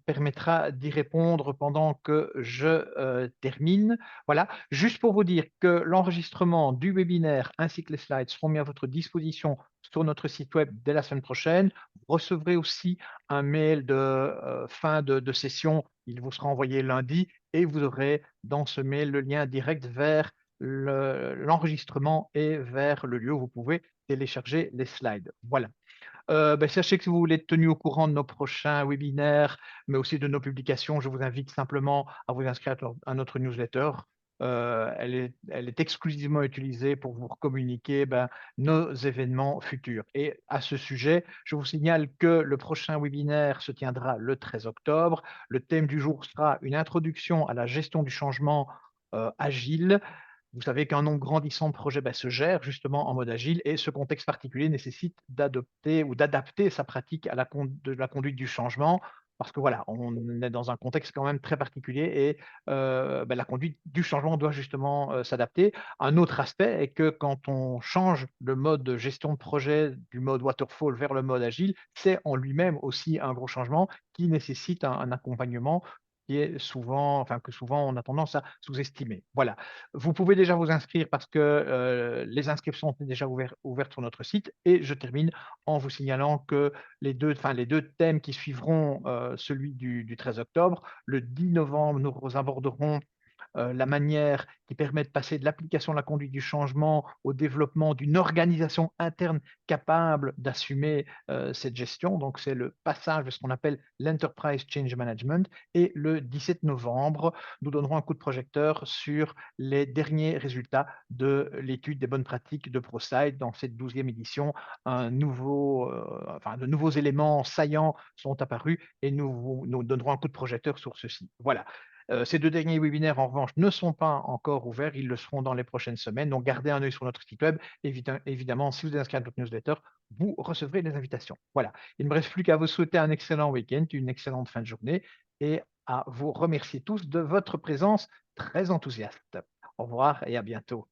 [SPEAKER 1] permettra d'y répondre pendant que je termine. Voilà, juste pour vous dire que l'enregistrement du webinaire ainsi que les slides seront mis à votre disposition sur notre site web dès la semaine prochaine. Vous recevrez aussi un mail de fin de session, il vous sera envoyé lundi et vous aurez dans ce mail le lien direct vers l'enregistrement et vers le lieu où vous pouvez télécharger les slides. Voilà. Ben, sachez que si vous voulez être tenu au courant de nos prochains webinaires, mais aussi de nos publications, je vous invite simplement à vous inscrire à notre newsletter. Elle est exclusivement utilisée pour vous communiquer nos événements futurs. Et à ce sujet, je vous signale que le prochain webinaire se tiendra le 13 octobre. Le thème du jour sera une introduction à la gestion du changement agile. Vous savez qu'un nombre grandissant de projets se gère justement en mode agile et ce contexte particulier nécessite d'adopter ou d'adapter sa pratique à de la conduite du changement parce que voilà, on est dans un contexte quand même très particulier et la conduite du changement doit justement s'adapter. Un autre aspect est que quand on change le mode de gestion de projet du mode waterfall vers le mode agile, c'est en lui-même aussi un gros changement qui nécessite un accompagnement qui est souvent, enfin que souvent on a tendance à sous-estimer. Voilà. Vous pouvez déjà vous inscrire parce que les inscriptions sont déjà ouvertes sur notre site. Et je termine en vous signalant que les deux thèmes qui suivront celui du 13 octobre, le 10 novembre, nous aborderons la manière qui permet de passer de l'application de la conduite du changement au développement d'une organisation interne capable d'assumer cette gestion. Donc, c'est le passage de ce qu'on appelle l'Enterprise Change Management. Et le 17 novembre, nous donnerons un coup de projecteur sur les derniers résultats de l'étude des bonnes pratiques de ProSite. Dans cette 12e édition, de nouveaux éléments saillants sont apparus et nous donnerons un coup de projecteur sur ceci. Voilà. Ces deux derniers webinaires, en revanche, ne sont pas encore ouverts. Ils le seront dans les prochaines semaines. Donc, gardez un œil sur notre site web. Évidemment, si vous êtes inscrit à notre newsletter, vous recevrez les invitations. Voilà. Il ne me reste plus qu'à vous souhaiter un excellent week-end, une excellente fin de journée et à vous remercier tous de votre présence très enthousiaste. Au revoir et à bientôt.